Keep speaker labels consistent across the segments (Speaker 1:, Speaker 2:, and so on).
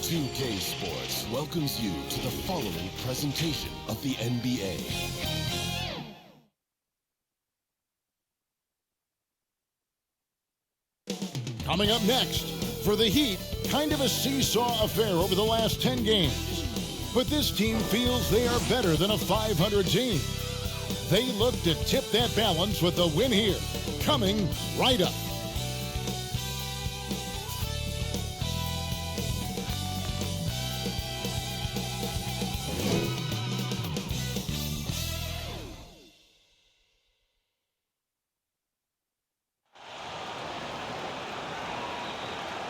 Speaker 1: 2K Sports welcomes you to the following presentation of the NBA.
Speaker 2: Coming up next, for the Heat, kind of a seesaw affair over the last 10 games. But this team feels they are better than a 500 team. They look to tip that balance with the win here. Coming right up.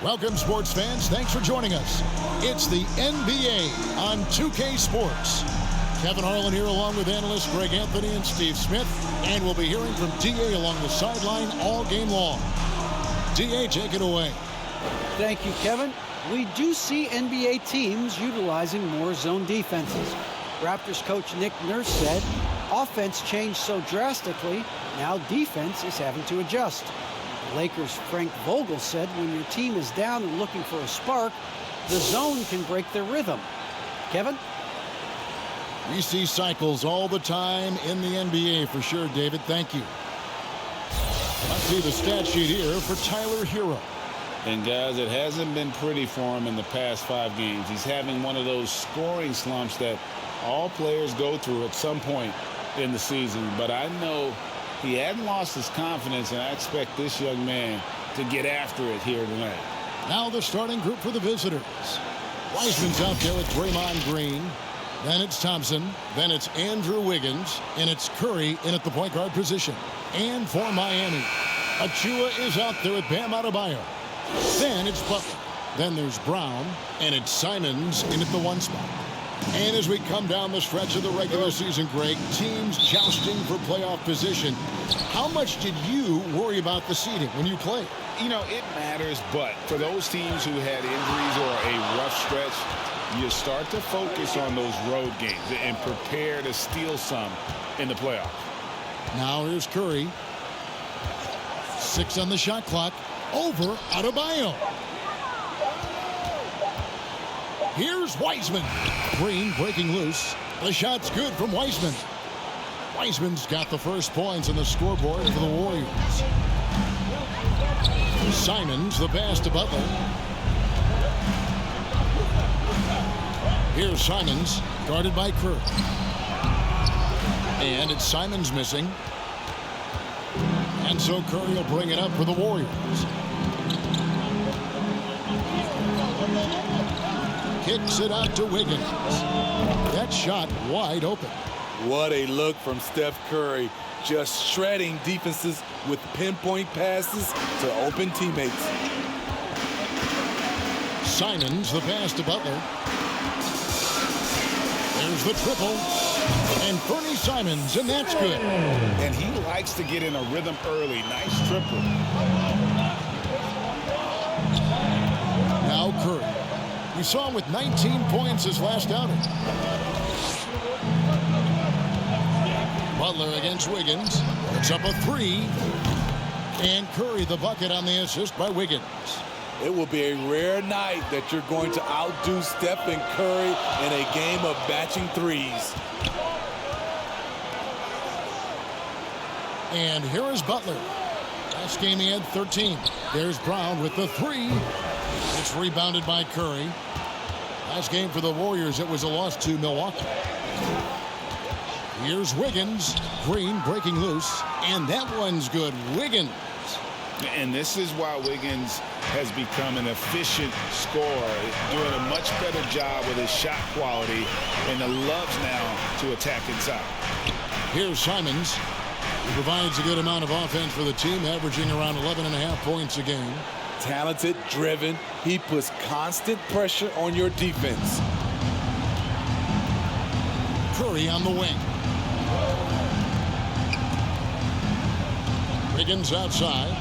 Speaker 2: Welcome, sports fans. Thanks for joining us. It's the NBA on 2K Sports. Kevin Harlan here along with analysts Greg Anthony and Steve Smith. And we'll be hearing from D.A. along the sideline all game long. D.A., take it away.
Speaker 3: Thank you, Kevin. We do see NBA teams utilizing more zone defenses. Raptors coach Nick Nurse said, offense changed so drastically, now defense is having to adjust. Lakers' Frank Vogel said when your team is down and looking for a spark, the zone can break their rhythm. Kevin?
Speaker 2: We see cycles all the time in the NBA for sure, David. Thank you. Let's see the stat sheet here for Tyler Hero.
Speaker 4: And guys, it hasn't been pretty for him in the past 5 games. He's having one of those scoring slumps that all players go through at some point in the season. But I know he hadn't lost his confidence, and I expect this young man to get after it here tonight.
Speaker 2: Now the starting group for the visitors. Wiseman's out there with Draymond Green. Then it's Thompson. Then it's Andrew Wiggins. And it's Curry in at the point guard position. And for Miami, Achua is out there with Bam Adebayo. Then it's Butler. Then there's Brown. And it's Simons in at the 1 spot. And as we come down the stretch of the regular season, Greg, teams jousting for playoff position. How much did you worry about the seeding when you played?
Speaker 4: You know, it matters, but for those teams who had injuries or a rough stretch, you start to focus on those road games and prepare to steal some in the playoffs.
Speaker 2: Now here's Curry. 6 on the shot clock. Over Adebayo. Here's Wiseman. Green breaking loose. The shot's good from Wiseman. Wiseman's got the first points on the scoreboard for the Warriors. Simons, the pass to Butler. Here's Simons, guarded by Curry. And it's Simons missing. And so Curry will bring it up for the Warriors. Kicks it out to Wiggins. That shot wide open.
Speaker 5: What a look from Steph Curry. Just shredding defenses with pinpoint passes to open teammates.
Speaker 2: Simons, the pass to Butler. There's the triple. And Fernie Simons, and that's good.
Speaker 4: And he likes to get in a rhythm early. Nice triple.
Speaker 2: Now Curry. We saw him with 19 points his last outing. Butler against Wiggins. It's up a 3. And Curry the bucket on the assist by Wiggins.
Speaker 5: It will be a rare night that you're going to outdo Steph and Curry in a game of batching threes.
Speaker 2: And here is Butler. Last game he had 13. There's Brown with the 3. It's rebounded by Curry. Last game for the Warriors, it was a loss to Milwaukee. Here's Wiggins. Green breaking loose. And that one's good. Wiggins.
Speaker 4: And this is why Wiggins has become an efficient scorer, doing a much better job with his shot quality, and the loves now to attack inside.
Speaker 2: Here's Simons. He provides a good amount of offense for the team, averaging around 11.5 points a game.
Speaker 5: Talented, driven. He puts constant pressure on your defense.
Speaker 2: Curry on the wing. Wiggins outside.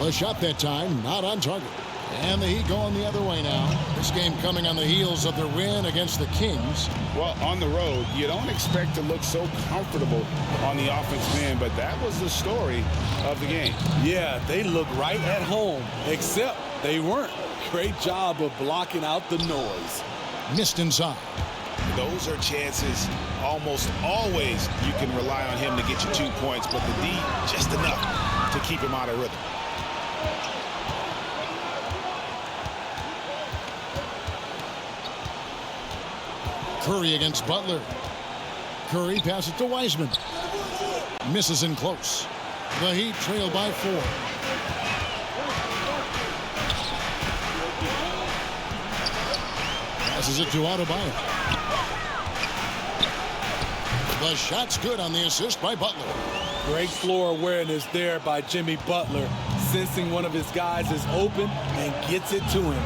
Speaker 2: A shot that time, not on target. And the Heat going the other way now. This game coming on the heels of their win against the Kings.
Speaker 4: Well, on the road, you don't expect to look so comfortable on the offensive end, but that was the story of the game.
Speaker 5: Yeah, they look right at home, except they weren't. Great job of blocking out the noise.
Speaker 2: Missed inside.
Speaker 4: Those are chances almost always you can rely on him to get you 2 points, but the D just enough to keep him out of rhythm.
Speaker 2: Curry against Butler. Curry passes to Wiseman. Misses in close. The Heat trail by 4. Passes it to Adebayo. The shot's good on the assist by Butler.
Speaker 5: Great floor awareness there by Jimmy Butler, sensing one of his guys is open and gets it to him.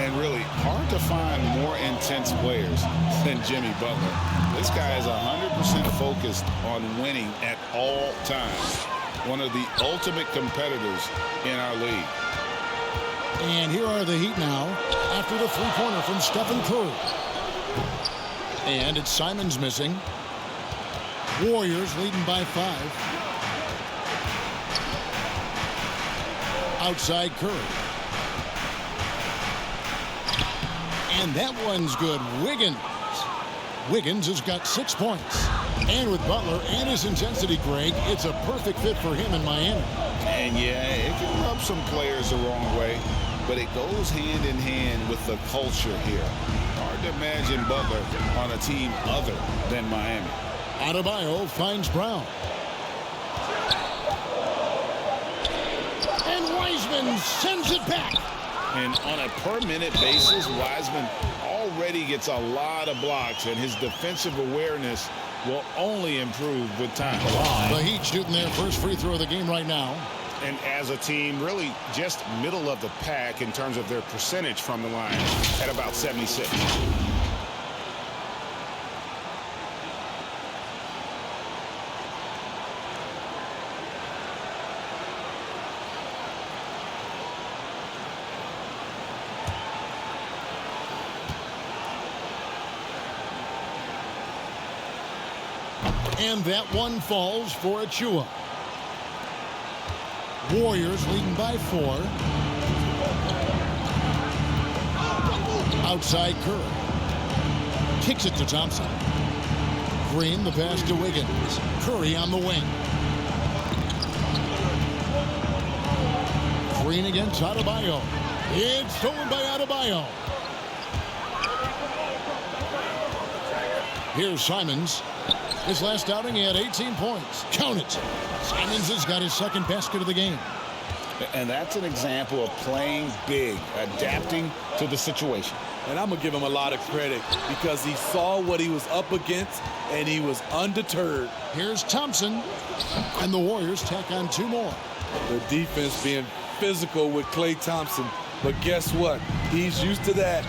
Speaker 4: And really hard to find more intense players than Jimmy Butler. This guy is 100% focused on winning at all times. One of the ultimate competitors in our league.
Speaker 2: And here are the Heat now after the three-pointer from Stephen Curry. And it's Simons missing. Warriors leading by 5. Outside Curry. And that one's good. Wiggins has got 6 points. And with Butler and his intensity, Greg, it's a perfect fit for him in Miami.
Speaker 4: And yeah, it can rub some players the wrong way, but it goes hand in hand with the culture here. Hard to imagine Butler on a team other than Miami.
Speaker 2: Adebayo finds Brown. And Wiseman sends it back.
Speaker 4: And on a per-minute basis, Wiseman already gets a lot of blocks, and his defensive awareness will only improve with time.
Speaker 2: The Heat shooting their first free throw of the game right now.
Speaker 4: And as a team, really just middle of the pack in terms of their percentage from the line at about 76.
Speaker 2: And that one falls for Achua. Warriors leading by 4. Outside Curry. Kicks it to Thompson. Green, the pass to Wiggins. Curry on the wing. Green against Adebayo. It's stolen by Adebayo. Here's Simons. His last outing, he had 18 points. Count it. Simons has got his second basket of the game.
Speaker 4: And that's an example of playing big, adapting to the situation.
Speaker 5: And I'm going to give him a lot of credit because he saw what he was up against and he was undeterred.
Speaker 2: Here's Thompson. And the Warriors tack on 2 more.
Speaker 5: The defense being physical with Klay Thompson. But guess what? He's used to that.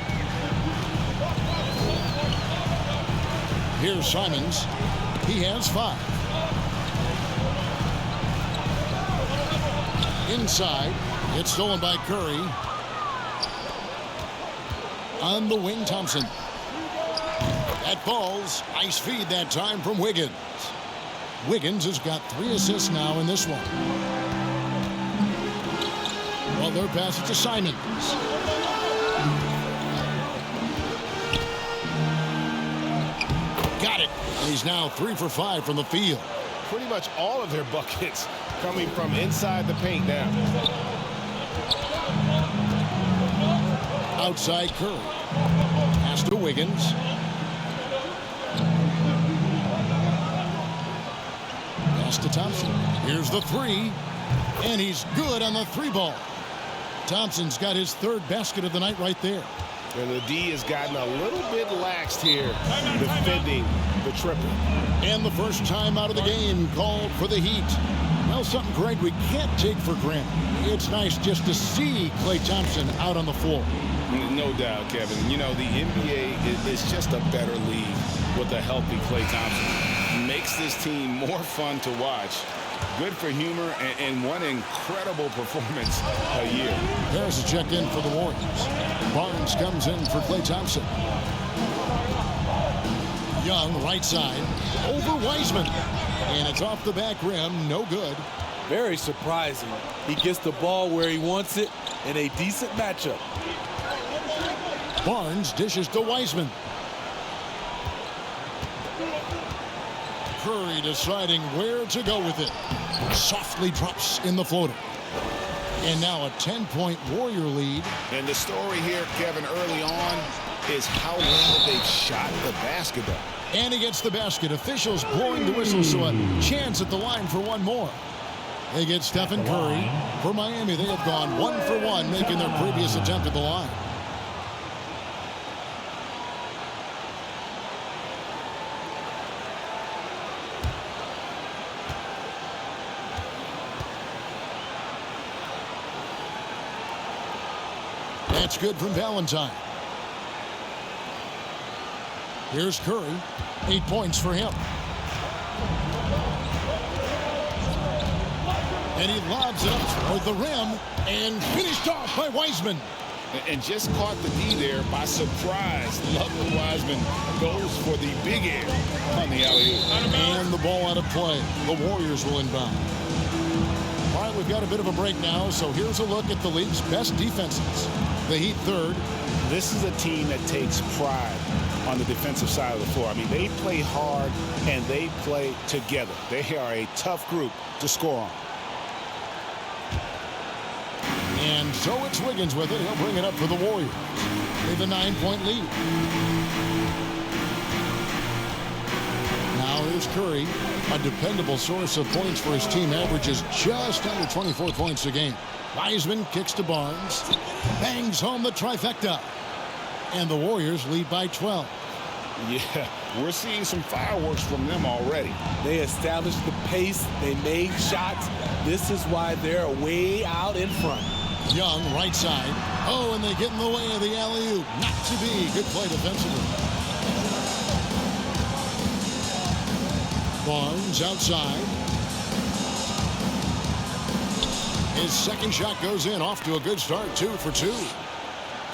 Speaker 2: Here's Simons. He has 5. Inside. It's stolen by Curry. On the wing, Thompson. That falls. Nice feed that time from Wiggins. Wiggins has got 3 assists now in this one. Well, their pass it to Simons. Got it. And he's now 3 for 5 from the field.
Speaker 4: Pretty much all of their buckets coming from inside the paint now.
Speaker 2: Outside Curry. Pass to Wiggins. Pass to Thompson. Here's the 3. And he's good on the 3-ball. Thompson's got his 3rd basket of the night right there.
Speaker 4: And the D has gotten a little bit laxed here defending the triple.
Speaker 2: And the first time out of the game called for the Heat. Well, something, Greg, we can't take for granted. It's nice just to see Klay Thompson out on the floor.
Speaker 4: No doubt, Kevin. You know, the NBA is just a better league with a healthy Klay Thompson. Makes this team more fun to watch. good for humor and one incredible performance a year.
Speaker 2: There's a check in for the Warriors. Barnes comes in for Klay Thompson. Young, right side, over Wiseman. And it's off the back rim, no good.
Speaker 5: Very surprising. He gets the ball where he wants it in a decent matchup.
Speaker 2: Barnes dishes to Wiseman. Curry deciding where to go with it. Softly drops in the floater. And now a 10-point Warrior lead.
Speaker 4: And the story here, Kevin, early on is how well they've shot the basketball.
Speaker 2: And he gets the basket. Officials blowing the whistle, so a chance at the line for one more. They get Stephen Curry. For Miami, they have gone 1 for 1, making their previous attempt at the line. That's good from Valentine. Here's Curry. 8 points for him. And he lobs it up toward the rim and finished off by Wiseman.
Speaker 4: And just caught the D there by surprise. Lovely Wiseman goes for the big air on the alley-oop.
Speaker 2: And the ball out of play. The Warriors will inbound. All right, we've got a bit of a break now, so here's a look at the league's best defenses. The Heat third.
Speaker 4: This is a team that takes pride on the defensive side of the floor. I mean, they play hard and they play together. They are a tough group to score on.
Speaker 2: And so it's Wiggins with it. He'll bring it up for the Warriors. They have a 9-point lead. Now here's Curry. A dependable source of points for his team, averages just under 24 points a game. Wiseman kicks to Barnes. Bangs home the trifecta. And the Warriors lead by 12.
Speaker 4: Yeah, we're seeing some fireworks from them already.
Speaker 5: They established the pace. They made shots. This is why they're way out in front.
Speaker 2: Young, right side. Oh, and they get in the way of the alley-oop. Not to be. Good play defensively. Barnes outside. His second shot goes in. Off to a good start. 2 for 2.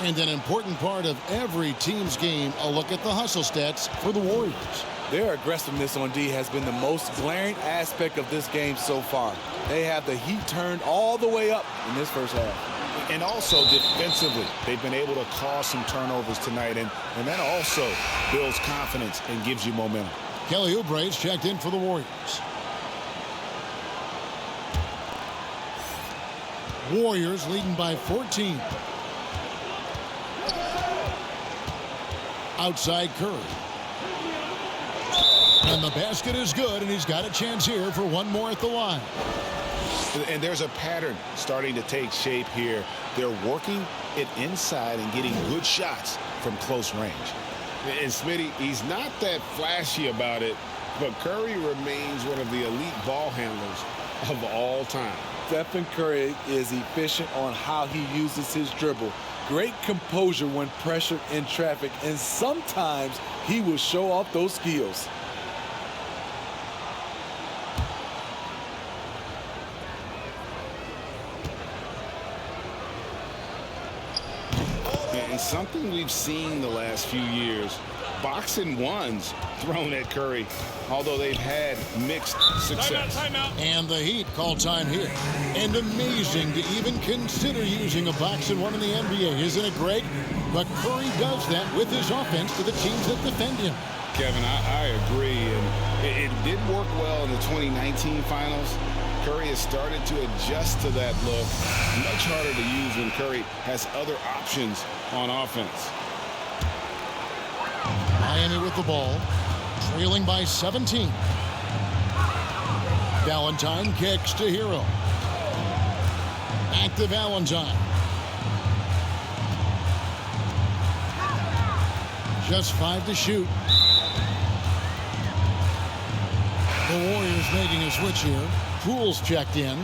Speaker 2: And an important part of every team's game, a look at the hustle stats for the Warriors.
Speaker 5: Their aggressiveness on D has been the most glaring aspect of this game so far. They have the heat turned all the way up in this first half.
Speaker 4: And also defensively, they've been able to cause some turnovers tonight, and that also builds confidence and gives you momentum.
Speaker 2: Kelly Oubre's checked in for the Warriors. Warriors leading by 14. Outside Curry. And the basket is good, and he's got a chance here for one more at the line.
Speaker 4: And there's a pattern starting to take shape here. They're working it inside and getting good shots from close range. And Smitty, he's not that flashy about it, but Curry remains one of the elite ball handlers of all time.
Speaker 5: Stephen Curry is efficient on how he uses his dribble. Great composure when pressured in traffic, and sometimes he will show off those skills.
Speaker 4: And something we've seen the last few years, boxing ones thrown at Curry, although they've had mixed success.
Speaker 1: Timeout.
Speaker 2: And the Heat call time here. And amazing to even consider using a boxing one in the NBA. Isn't it great? But Curry does that with his offense to the teams that defend him.
Speaker 4: Kevin, I agree. And it did work well in the 2019 finals. Curry has started to adjust to that look. Much harder to use when Curry has other options on offense.
Speaker 2: Miami with the ball, trailing by 17. Valentine kicks to Hero. Back to Valentine. Just 5 to shoot. The Warriors making a switch here. Poole's checked in.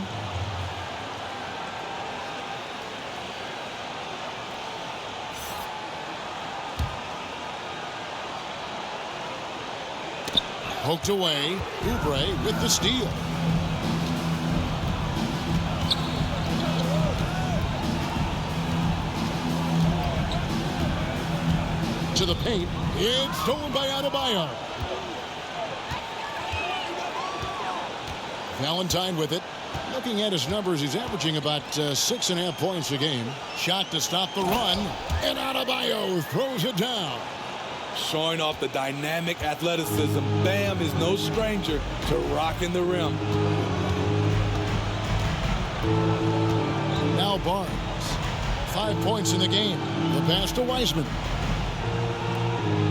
Speaker 2: Poked away. Oubre with the steal. into the paint. It's stolen by Adebayo. Valentine with it. Looking at his numbers, he's averaging about 6.5 points a game. Shot to stop the run, and Adebayo throws it down.
Speaker 5: Showing off the dynamic athleticism, Bam is no stranger to rocking the rim.
Speaker 2: Now Barnes. 5 points in the game. The pass to Wiseman.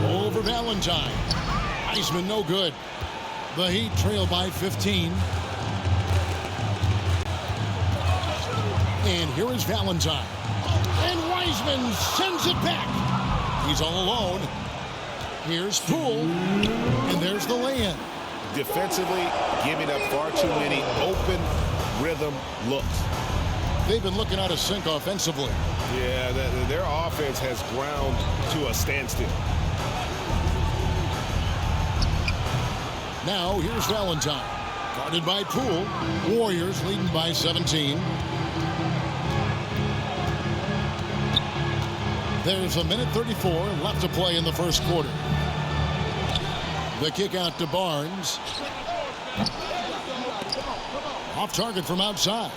Speaker 2: Over Valentine. Wiseman no good. The Heat trail by 15. And here is Valentine. And Wiseman sends it back. He's all alone. Here's Poole. And there's the lay-in.
Speaker 6: Defensively, giving up far too many open rhythm looks.
Speaker 2: They've been looking out of sync offensively.
Speaker 6: Yeah, their offense has ground to a standstill.
Speaker 2: Now here's Valentine. Guarded by Poole. Warriors leading by 17. There's 1:34 left to play in the first quarter. The kick out to Barnes. Off target from outside.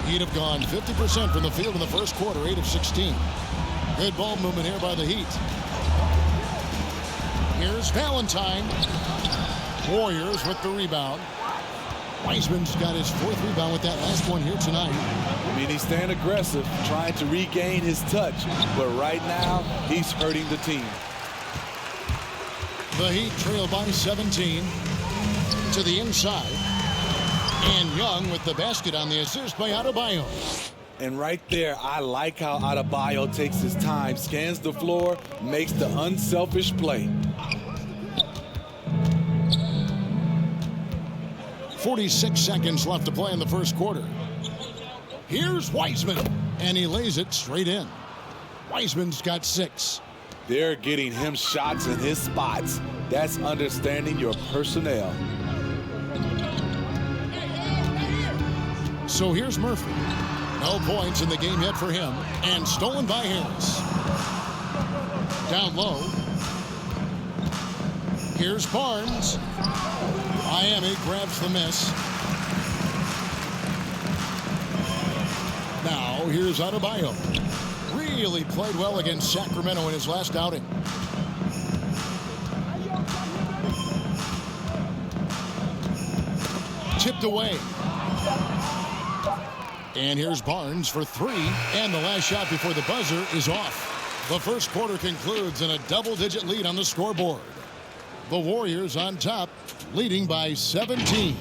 Speaker 2: He'd have gone 50% from the field in the first quarter, 8 of 16. Good ball movement here by the Heat. Here's Valentine. Warriors with the rebound. Wiseman's got his 4th rebound with that last one here tonight.
Speaker 5: I mean, he's staying aggressive, trying to regain his touch. But right now, he's hurting the team.
Speaker 2: The Heat trail by 17 to the inside. And Young with the basket on the assist by Adebayo.
Speaker 5: And right there, I like how Adebayo takes his time, scans the floor, makes the unselfish play.
Speaker 2: 46 seconds left to play in the first quarter. Here's Wiseman, and he lays it straight in. Wiseman's got 6.
Speaker 5: They're getting him shots in his spots. That's understanding your personnel.
Speaker 2: So here's Murphy. No points in the game yet for him. And stolen by Harris. Down low. Here's Barnes. Miami grabs the miss. Now here's Adebayo. Really played well against Sacramento in his last outing. Tipped away. And here's Barnes for 3. And the last shot before the buzzer is off. The first quarter concludes in a double-digit lead on the scoreboard. The Warriors on top, leading by 17.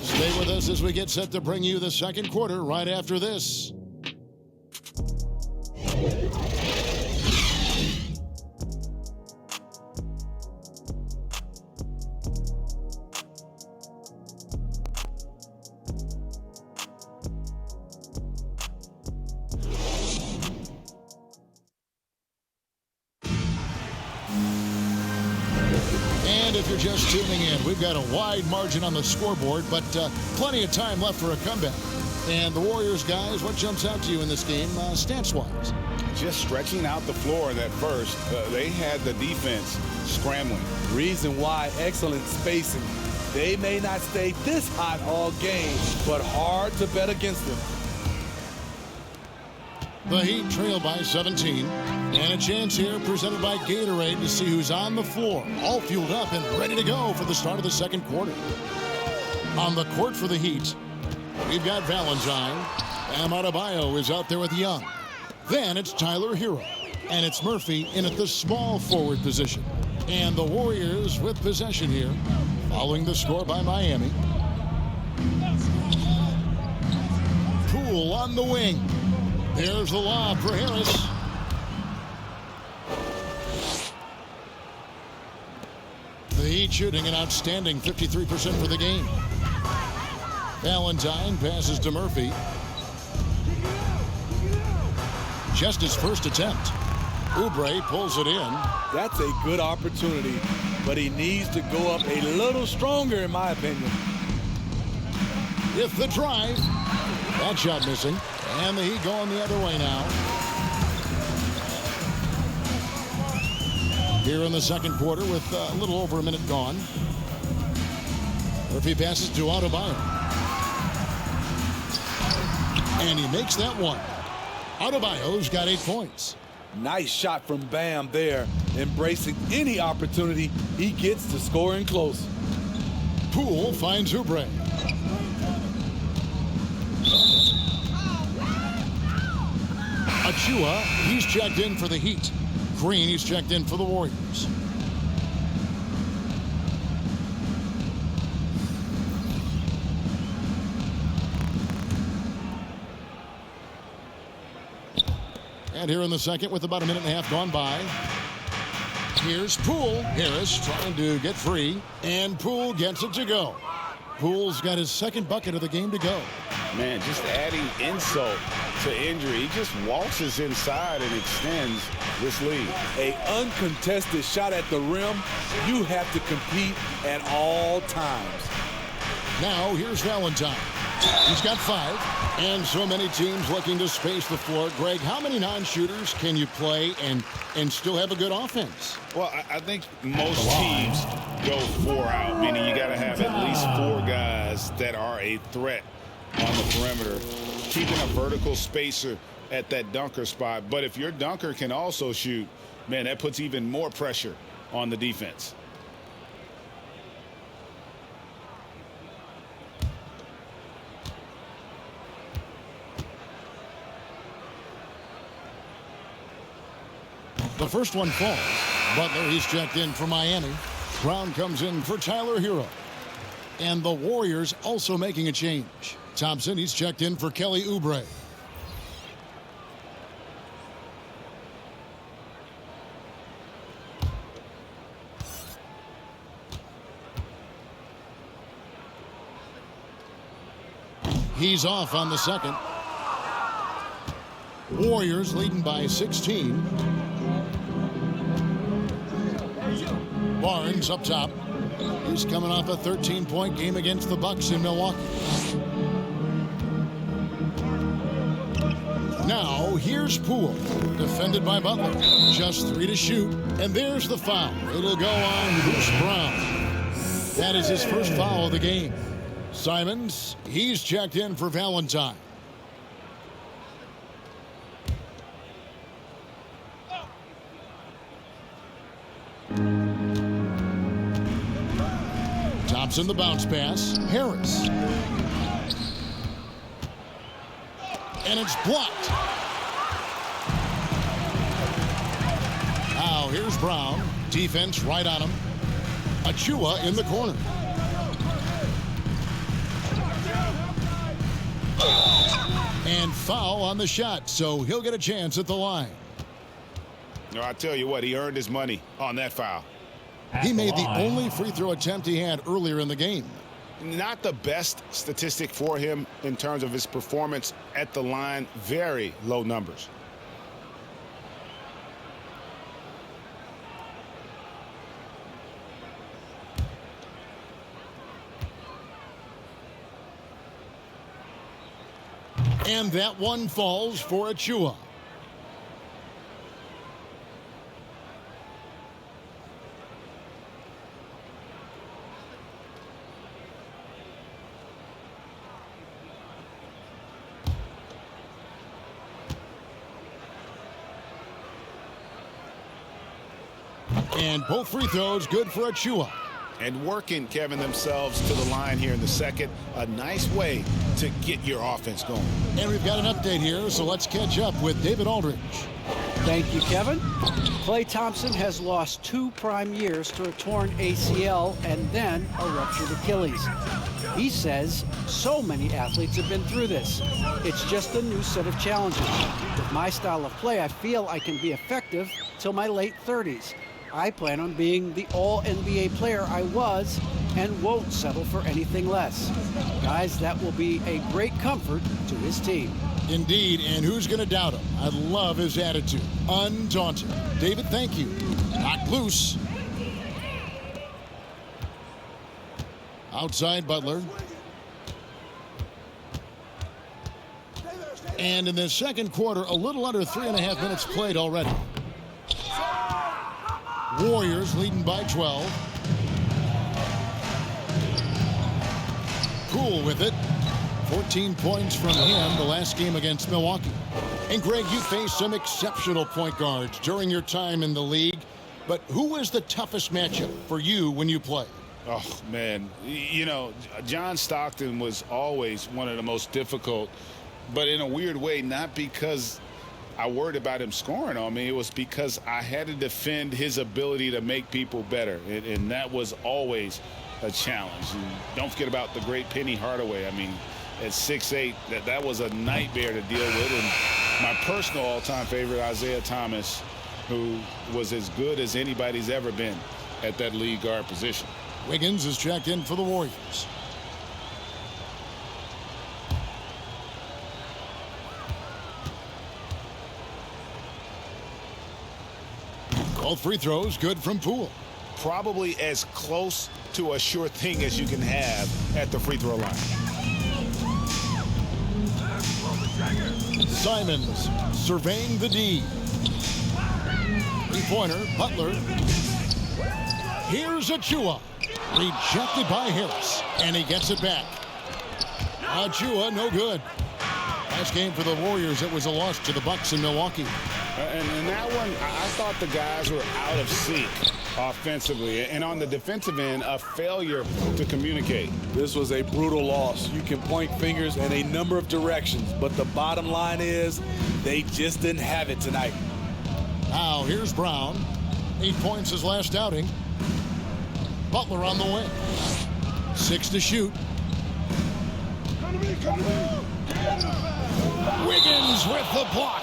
Speaker 2: Stay with us as we get set to bring you the second quarter right after this. And if you're just tuning in, we've got a wide margin on the scoreboard, but plenty of time left for a comeback. And the Warriors, guys, what jumps out to you in this game stance-wise?
Speaker 6: Just stretching out the floor at first. They had the defense scrambling.
Speaker 5: Reason why, excellent spacing. They may not stay this hot all game, but hard to bet against them.
Speaker 2: The Heat trail by 17. And a chance here presented by Gatorade to see who's on the floor. All fueled up and ready to go for the start of the second quarter. On the court for the Heat, we've got Valentine. And Adebayo is out there with Young. Then it's Tyler Hero. And it's Murphy in at the small forward position. And the Warriors with possession here, following the score by Miami. Poole on the wing. There's the lob for Harris. The Heat shooting an outstanding 53% for the game. Valentine passes to Murphy. Just his first attempt. Oubre pulls it in.
Speaker 5: That's a good opportunity, but he needs to go up a little stronger, in my opinion.
Speaker 2: With the drive. That shot missing. And the Heat going the other way now. here in the second quarter with a little over a minute gone. Murphy passes to Adebayo. And he makes that one. Adebayo's got 8 points.
Speaker 5: Nice shot from Bam there, embracing any opportunity he gets to score in close.
Speaker 2: Poole finds Oubre. Achua, he's checked in for the Heat. Green, he's checked in for the Warriors. And here in the second with about a minute and a half gone by. Here's Poole. Harris trying to get free. And Poole gets it to go. Poole's got his second bucket of the game to go.
Speaker 4: Man, just adding insult to injury. He just waltzes inside and extends this lead.
Speaker 5: A uncontested shot at the rim. You have to compete at all times.
Speaker 2: Now here's Valentine. He's got 5. And so many teams looking to space the floor. Greg, how many non-shooters can you play and still have a good offense?
Speaker 4: Well, I think most teams go 4 out, meaning you got to have at least 4 guys that are a threat on the perimeter, keeping a vertical spacer at that dunker spot. But if your dunker can also shoot, man, that puts even more pressure on the defense.
Speaker 2: The first one falls. Butler, he's checked in for Miami. Brown comes in for Tyler Hero. And the Warriors also making a change. Thompson, he's checked in for Kelly Oubre. He's off on the second. Warriors leading by 16. Barnes up top. He's coming off a 13-point game against the Bucks in Milwaukee. Now here's Poole, defended by Butler. Just 3 to shoot, and there's the foul. It'll go on Bruce Brown. That is his first foul of the game. Simons, he's checked in for Valentine. Thompson, the bounce pass. Harris. And it's blocked. Now here's Brown. Defense right on him. Achua in the corner. And foul on the shot, so he'll get a chance at the line.
Speaker 6: No, I tell you what, he earned his money on that foul.
Speaker 2: He made the only free throw attempt he had earlier in the game.
Speaker 6: Not the best statistic for him in terms of his performance at the line. Very low numbers.
Speaker 2: And that one falls for Achua. And both free throws good for Achua.
Speaker 6: And working, Kevin, themselves to the line here in the second. A nice way to get your offense going.
Speaker 2: And we've got an update here, so let's catch up with David Aldridge.
Speaker 3: Thank you, Kevin. Klay Thompson has lost 2 prime years to a torn ACL and then a ruptured Achilles. He says so many athletes have been through this. It's just a new set of challenges. With my style of play, I feel I can be effective till my late 30s. I plan on being the all-NBA player I was and won't settle for anything less. Guys, that will be a great comfort to his team.
Speaker 2: Indeed, and who's going to doubt him? I love his attitude. Undaunted. David, thank you. Knocked loose. Outside Butler. And in the second quarter, a little under 3.5 minutes played already. Warriors leading by 12. Poole with it. 14 points from him the last game against Milwaukee. And Greg, you faced some exceptional point guards during your time in the league. But who was the toughest matchup for you when you played?
Speaker 6: Oh, man. You know, John Stockton was always one of the most difficult, but in a weird way, not because I worried about him scoring on me. It was because I had to defend his ability to make people better, and that was always a challenge. And don't forget about the great Penny Hardaway. I mean, at 6'8", that was a nightmare to deal with. And my personal all-time favorite, Isaiah Thomas, who was as good as anybody's ever been at that lead guard position.
Speaker 2: Wiggins is checked in for the Warriors. All free throws good from Poole.
Speaker 6: Probably as close to a sure thing as you can have at the free throw line.
Speaker 2: Simons surveying the D. Three-pointer, Butler. Here's Achua. Rejected by Harris. And he gets it back. Achua, no good. Last game for the Warriors, it was a loss to the Bucks in Milwaukee.
Speaker 6: And that one, I thought the guys were out of sync offensively. And on the defensive end, a failure to communicate.
Speaker 5: This was a brutal loss. You can point fingers in a number of directions, but the bottom line is they just didn't have it tonight.
Speaker 2: Now here's Brown. 8 points his last outing. Butler on the wing. 6 to shoot. Wiggins with the block.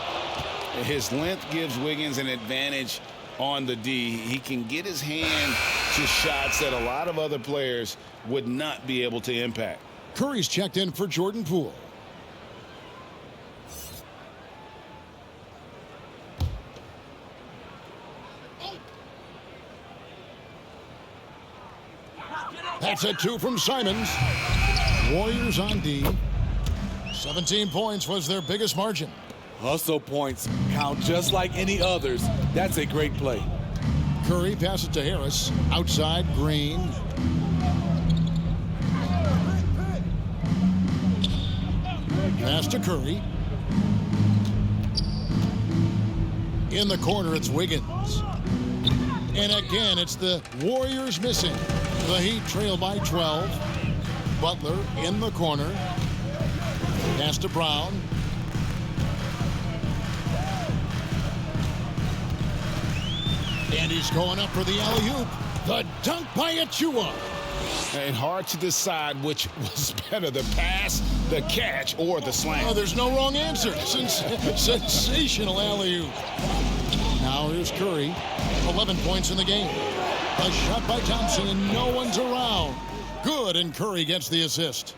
Speaker 6: His length gives Wiggins an advantage on the D. He can get his hand to shots that a lot of other players would not be able to impact.
Speaker 2: Curry's checked in for Jordan Poole. That's a 2 from Simons. Warriors on D. 17 points was their biggest margin.
Speaker 5: Hustle points count just like any others. That's a great play.
Speaker 2: Curry passes to Harris. Outside, Green. Pass to Curry. In the corner, it's Wiggins. And again, it's the Warriors missing. The Heat trail by 12. Butler in the corner. Pass to Brown. And he's going up for the alley-oop. The dunk by Achua.
Speaker 6: And hard to decide which was better, the pass, the catch, or the slam.
Speaker 2: Oh, there's no wrong answer. Sensational alley-oop. Now here's Curry. 11 points in the game. A shot by Thompson, and no one's around. Good, and Curry gets the assist.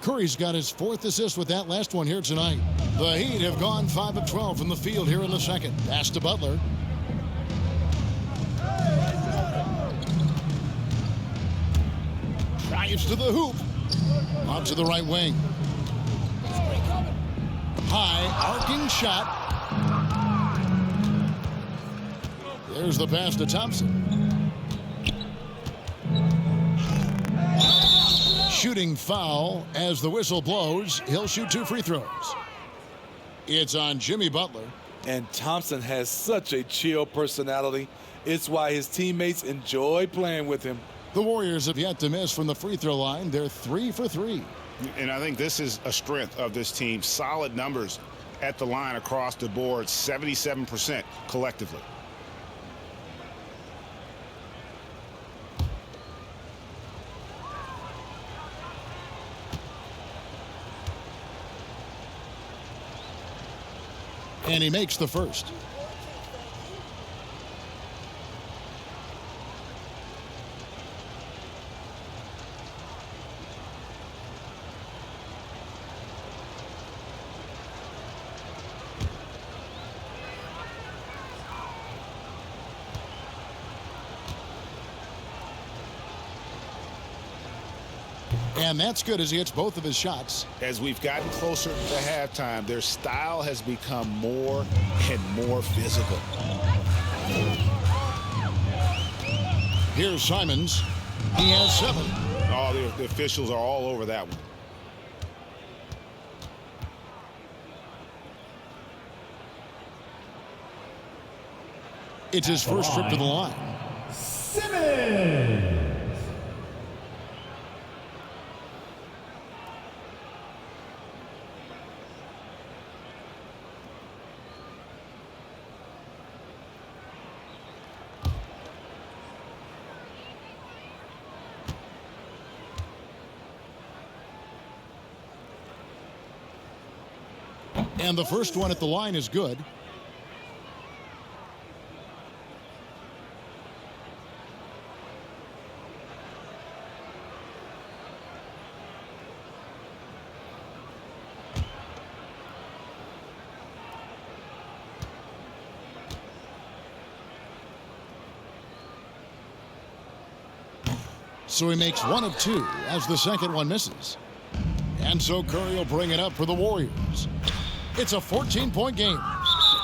Speaker 2: Curry's got his 4th assist with that last one here tonight. The Heat have gone 5 of 12 from the field here in the second. Pass to Butler. Drives to the hoop. On to the right wing. High, arcing shot. There's the pass to Thompson. Shooting foul as the whistle blows. He'll shoot 2 free throws. It's on Jimmy Butler.
Speaker 5: And Thompson has such a chill personality. It's why his teammates enjoy playing with him.
Speaker 2: The Warriors have yet to miss from the free throw line. They're 3 for 3.
Speaker 6: And I think this is a strength of this team. Solid numbers at the line across the board, 77% collectively.
Speaker 2: And he makes the first. And that's good as he hits both of his shots.
Speaker 6: As we've gotten closer to halftime, their style has become more and more physical.
Speaker 2: Here's Simons. He has 7.
Speaker 6: Oh, the officials are all over that one.
Speaker 2: It's his first trip to the line.
Speaker 7: Simmons.
Speaker 2: And the first one at the line is good. So he makes 1 of 2 as the second one misses. And so Curry will bring it up for the Warriors. It's a 14-point game.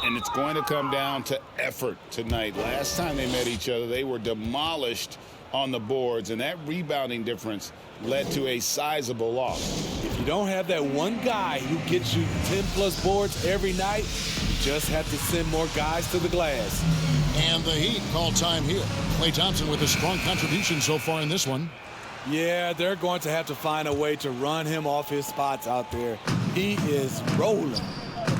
Speaker 6: And it's going to come down to effort tonight. Last time they met each other, they were demolished on the boards, and that rebounding difference led to a sizable loss.
Speaker 5: If you don't have that one guy who gets you 10-plus boards every night, you just have to send more guys to the glass.
Speaker 2: And the Heat call time here. Klay Thompson with a strong contribution so far in this one.
Speaker 5: Yeah, they're going to have to find a way to run him off his spots out there. He is rolling.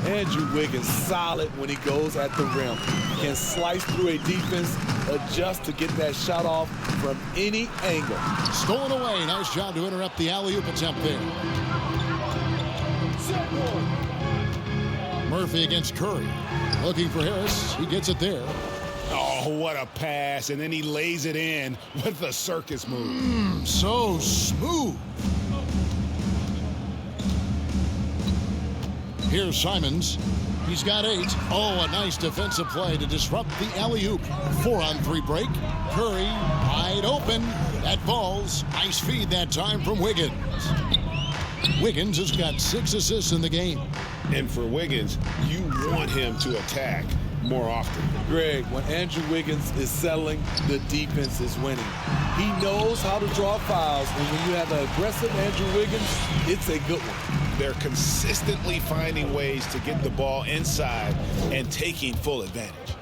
Speaker 5: Andrew Wiggins solid when he goes at the rim. Can slice through a defense, adjust to get that shot off from any angle.
Speaker 2: Stolen away. Nice job to interrupt the alley-oop attempt there. Murphy against Curry. Looking for Harris. He gets it there.
Speaker 6: Oh, what a pass. And then he lays it in with the circus move.
Speaker 2: So smooth. Here's Simons. He's got 8. Oh, a nice defensive play to disrupt the alley-oop. 4-on-3 break. Curry wide open. That falls. Nice feed that time from Wiggins. Wiggins has got 6 assists in the game.
Speaker 6: And for Wiggins, you want him to attack more often.
Speaker 5: Greg, when Andrew Wiggins is settling, the defense is winning. He knows how to draw fouls, and when you have an aggressive Andrew Wiggins, it's a good one.
Speaker 6: They're consistently finding ways to get the ball inside and taking full advantage.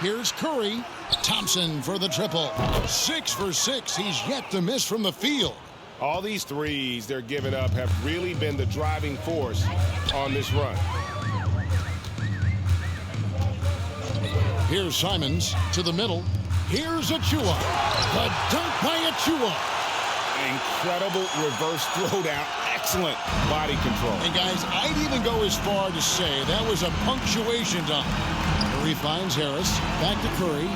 Speaker 2: Here's Curry. Thompson for the triple. 6 for 6. He's yet to miss from the field.
Speaker 6: All these threes they're giving up have really been the driving force on this run.
Speaker 2: Here's Simons to the middle. Here's Achua. The dunk by Achua.
Speaker 6: Incredible reverse throwdown. Excellent body control.
Speaker 2: And guys, I'd even go as far to say that was a punctuation dunk. Curry finds Harris. Back to Curry.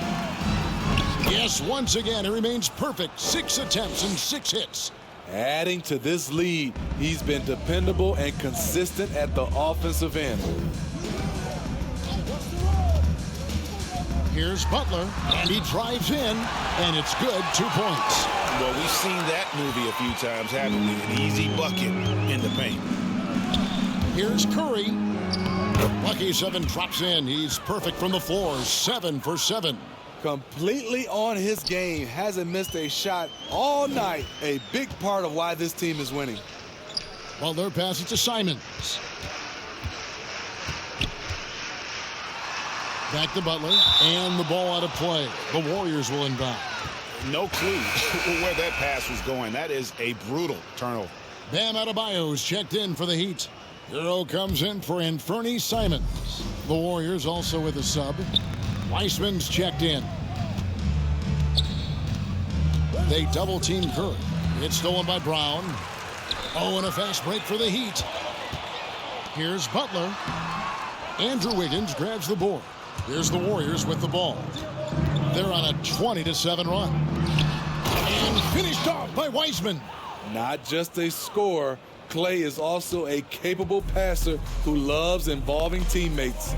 Speaker 2: Yes, once again, it remains perfect. 6 attempts and 6 hits.
Speaker 5: Adding to this lead, he's been dependable and consistent at the offensive end.
Speaker 2: Here's Butler, and he drives in, and it's good. 2 points.
Speaker 6: Well, we've seen that movie a few times, haven't we? An easy bucket in the paint.
Speaker 2: Here's Curry. Lucky 7 drops in. He's perfect from the floor. 7 for 7.
Speaker 5: Completely on his game. Hasn't missed a shot all night. A big part of why this team is winning.
Speaker 2: Butler passes to Simons. Back to Butler, and the ball out of play. The Warriors will inbound.
Speaker 6: No clue where that pass was going. That is a brutal turnover.
Speaker 2: Bam Adebayo's checked in for the Heat. Hero comes in for Anthony Simons. The Warriors also with a sub. Weissman's checked in. They double-team Curry. It's stolen by Brown. Oh, and a fast break for the Heat. Here's Butler. Andrew Wiggins grabs the board. Here's the Warriors with the ball. They're on a 20-7 run. And finished off by Weissman.
Speaker 5: Not just a scorer, Klay is also a capable passer who loves involving teammates.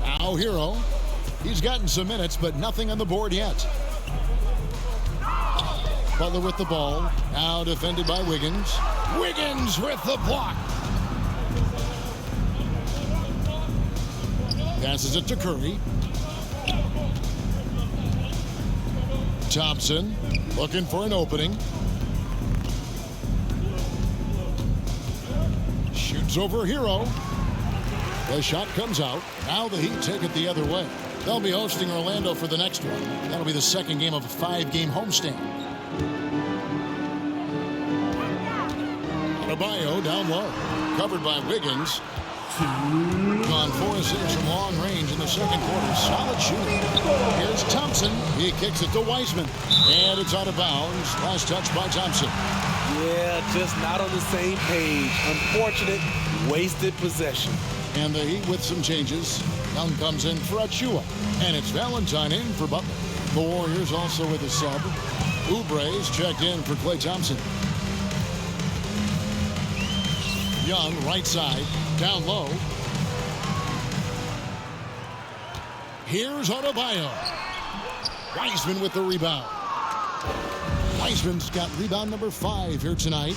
Speaker 2: Now Hero. He's gotten some minutes, but nothing on the board yet. Butler with the ball. Now defended by Wiggins. Wiggins with the block. Passes it to Curry. Thompson looking for an opening. Shoots over Hero. The shot comes out. Now the Heat take it the other way. They'll be hosting Orlando for the next one. That'll be the second game of a 5-game homestand. Adebayo down low. Covered by Wiggins. Gone 4 assists from long range in the second quarter. Solid shooting. Here's Thompson. He kicks it to Wiseman. And it's out of bounds. Last touch by Thompson.
Speaker 5: Yeah, just not on the same page. Unfortunate, wasted possession.
Speaker 2: And the Heat with some changes. Young comes in for Achua. And it's Valentine in for Butler. The Warriors also with a sub. Oubre's checked in for Klay Thompson. Young, right side, down low. Here's Adebayo. Wiseman with the rebound. Wiseman's got rebound number 5 here tonight.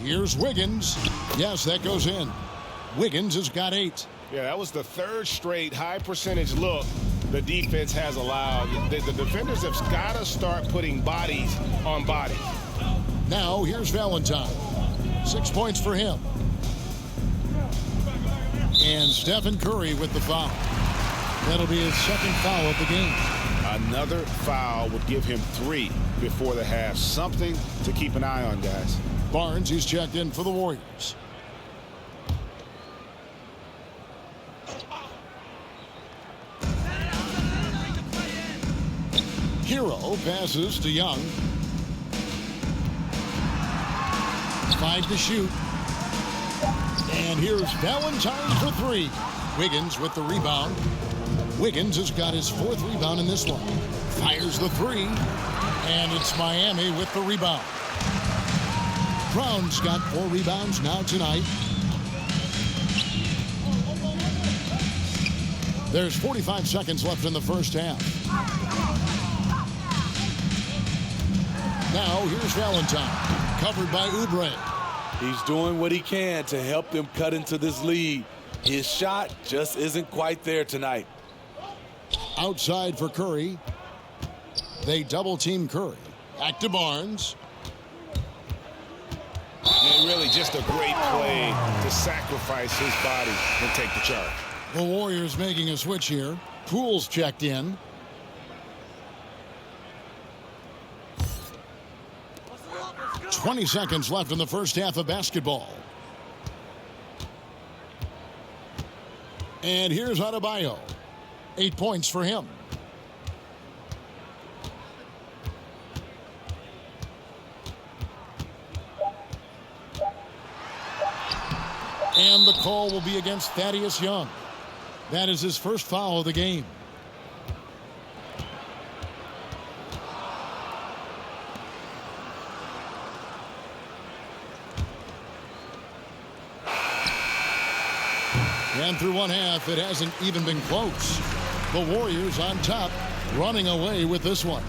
Speaker 2: Here's Wiggins. Yes, that goes in. Wiggins has got 8.
Speaker 6: Yeah, that was the 3rd straight high percentage look the defense has allowed. The defenders have got to start putting bodies on bodies.
Speaker 2: Now here's Valentine. 6 points for him. And Stephen Curry with the foul. That'll be his second foul of the game.
Speaker 6: Another foul would give him 3 before the half. Something to keep an eye on, guys.
Speaker 2: Barnes, he's checked in for the Warriors. Hero passes to Young. 5 to shoot. And here's Valentine for 3. Wiggins with the rebound. Wiggins has got his 4th rebound in this one. Fires the 3. And it's Miami with the rebound. Brown's got 4 rebounds now tonight. There's 45 seconds left in the first half. Now here's Valentine. Covered by Oubre.
Speaker 5: He's doing what he can to help them cut into this lead. His shot just isn't quite there tonight.
Speaker 2: Outside for Curry. They double team Curry. Back to Barnes.
Speaker 6: And really just a great play to sacrifice his body and take the charge.
Speaker 2: The Warriors making a switch here. Poole's checked in. .20 seconds left in the first half of basketball. And here's Adebayo. 8 points for him. And the call will be against Thaddeus Young. That is his first foul of the game. And through one half, it hasn't even been close. The Warriors on top, running away with this one.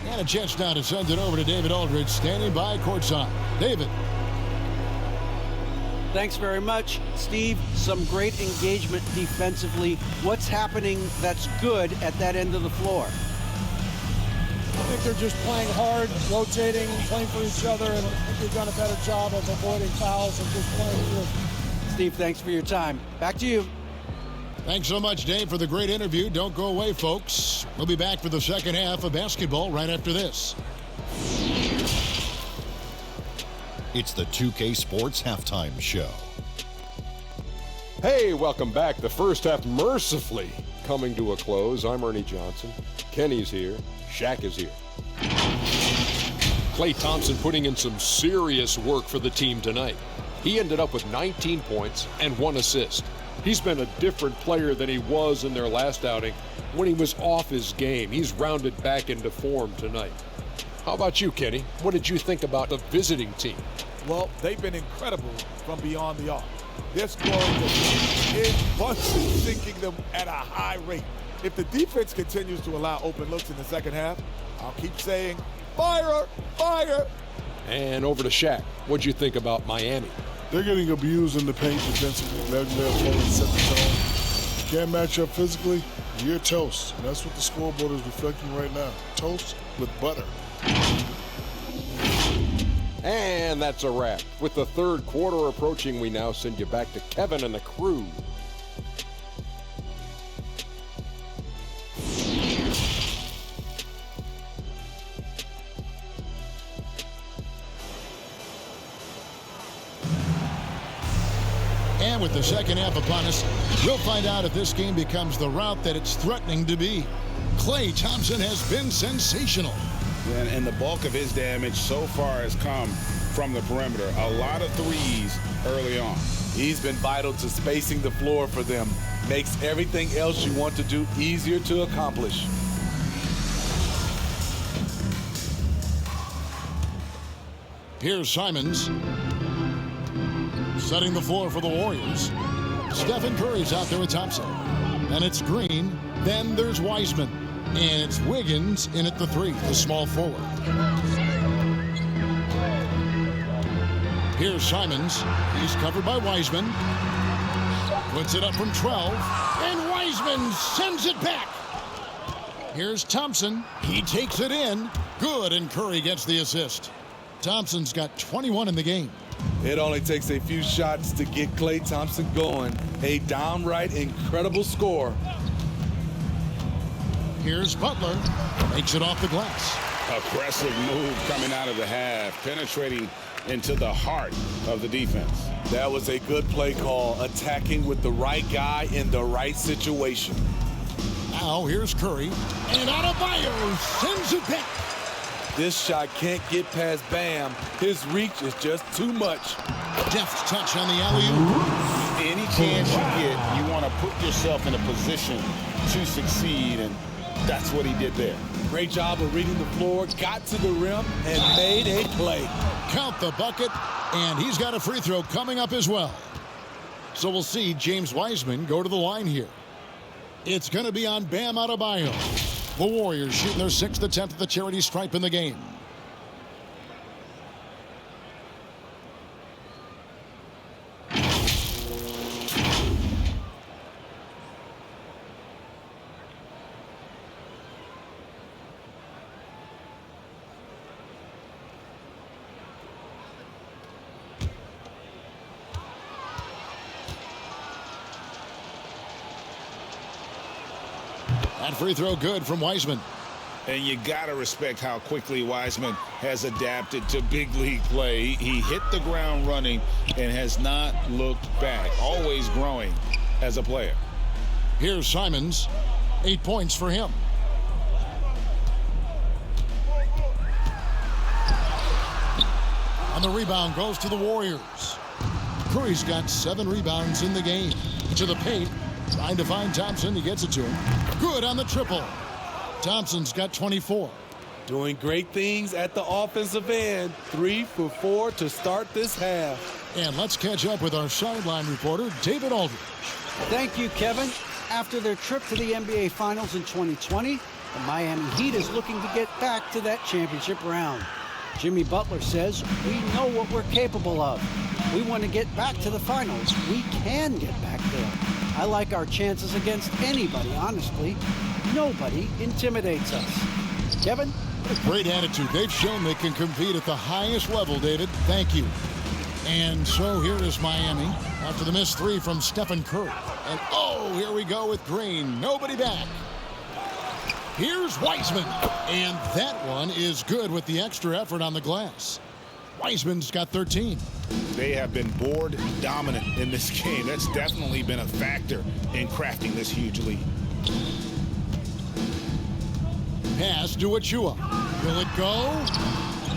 Speaker 2: And a chance now to send it over to David Aldridge, standing by courtside. David.
Speaker 3: Thanks very much, Steve. Some great engagement defensively. What's happening that's good at that end of the floor?
Speaker 7: I think they're just playing hard, rotating, playing for each other, and I think they've done a better job of avoiding fouls and just playing good.
Speaker 3: Steve, thanks for your time. Back to you.
Speaker 2: Thanks so much, Dave, for the great interview. Don't go away, folks. We'll be back for the second half of basketball right after this.
Speaker 8: It's the 2K Sports Halftime Show.
Speaker 9: Hey, welcome back. The first half mercifully coming to a close. I'm Ernie Johnson. Kenny's here. Shaq is here. Klay Thompson putting in some serious work for the team tonight. He ended up with 19 points and 1 assist. He's been a different player than he was in their last outing when he was off his game. He's rounded back into form tonight. How about you, Kenny? What did you think about the visiting team?
Speaker 10: Well, they've been incredible from beyond the arc. They're scoring in bunches, sinking them at a high rate. If the defense continues to allow open looks in the second half, I'll keep saying, fire, fire.
Speaker 9: And over to Shaq. What'd you think about Miami?
Speaker 11: They're getting abused in the paint defensively. They're trying to set the tone. Can't match up physically, you're toast. And that's what the scoreboard is reflecting right now. Toast with butter.
Speaker 9: And that's a wrap. With the third quarter approaching, we now send you back to Kevin and the crew.
Speaker 2: And with the second half upon us, we'll find out if this game becomes the route that it's threatening to be. Klay Thompson has been sensational.
Speaker 6: And the bulk of his damage so far has come from the perimeter. A lot of threes early on.
Speaker 5: He's been vital to spacing the floor for them. Makes everything else you want to do easier to accomplish.
Speaker 2: Here's Simons. Setting the floor for the Warriors. Stephen Curry's out there with Thompson. And it's Green. Then there's Wiseman. And it's Wiggins in at the three, the small forward. Here's Simons. He's covered by Wiseman. Puts it up from 12. And Wiseman sends it back. Here's Thompson. He takes it in. Good, and Curry gets the assist. Thompson's got 21 in the game.
Speaker 5: It only takes a few shots to get Klay Thompson going. A downright incredible score.
Speaker 2: Here's Butler. Makes it off the glass.
Speaker 6: Aggressive move coming out of the half, penetrating into the heart of the defense.
Speaker 5: That was a good play call, attacking with the right guy in the right situation.
Speaker 2: Now here's Curry. And Adebayo sends it back.
Speaker 5: This shot can't get past Bam. His reach is just too much.
Speaker 2: Deft touch on the alley-oop.
Speaker 6: Any chance you get, you want to put yourself in a position to succeed, and that's what he did there.
Speaker 5: Great job of reading the floor, got to the rim, and made a play.
Speaker 2: Count the bucket, and he's got a free throw coming up as well. So we'll see James Wiseman go to the line here. It's going to be on Bam Adebayo. The Warriors shooting their 6th attempt at the charity stripe in the game. That free throw good from Wiseman.
Speaker 6: And you got to respect how quickly Wiseman has adapted to big league play. He hit the ground running and has not looked back, always growing as a player.
Speaker 2: Here's Simons. 8 points for him. And the rebound goes to the Warriors. Curry's got 7 rebounds in the game. To the paint. Trying to find Thompson. He gets it to him. Good on the triple. Thompson's got 24.
Speaker 5: Doing great things at the offensive end. 3 for 4 to start this half.
Speaker 2: And let's catch up with our sideline reporter, David Aldridge.
Speaker 3: Thank you, Kevin. After their trip to the NBA Finals in 2020, the Miami Heat is looking to get back to that championship round. Jimmy Butler says, we know what we're capable of. We want to get back to the finals. We can get back there. I like our chances against anybody, honestly. Nobody intimidates us. Kevin?
Speaker 2: What a great attitude. They've shown they can compete at the highest level, David. Thank you. And so here is Miami after the missed 3 from Stephen Curry. And oh, here we go with Green. Nobody back. Here's Wiseman. And that one is good with the extra effort on the glass. Wiseman's got 13.
Speaker 6: They have been board dominant in this game. That's definitely been a factor in crafting this huge lead.
Speaker 2: Pass to Achua. Will it go?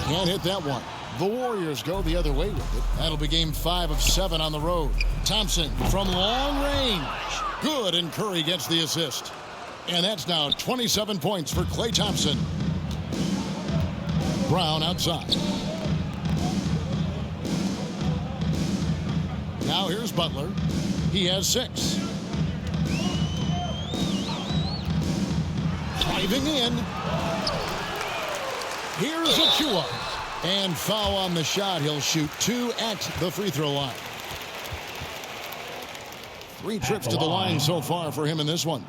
Speaker 2: Can't hit that one. The Warriors go the other way with it. That'll be game 5 of 7 on the road. Thompson from long range. Good, and Curry gets the assist. And that's now 27 points for Klay Thompson. Brown outside. Now here's Butler. He has 6. Driving in. Here's Achua. And foul on the shot. He'll shoot 2 at the free throw line. 3 trips to the line so far for him in this one.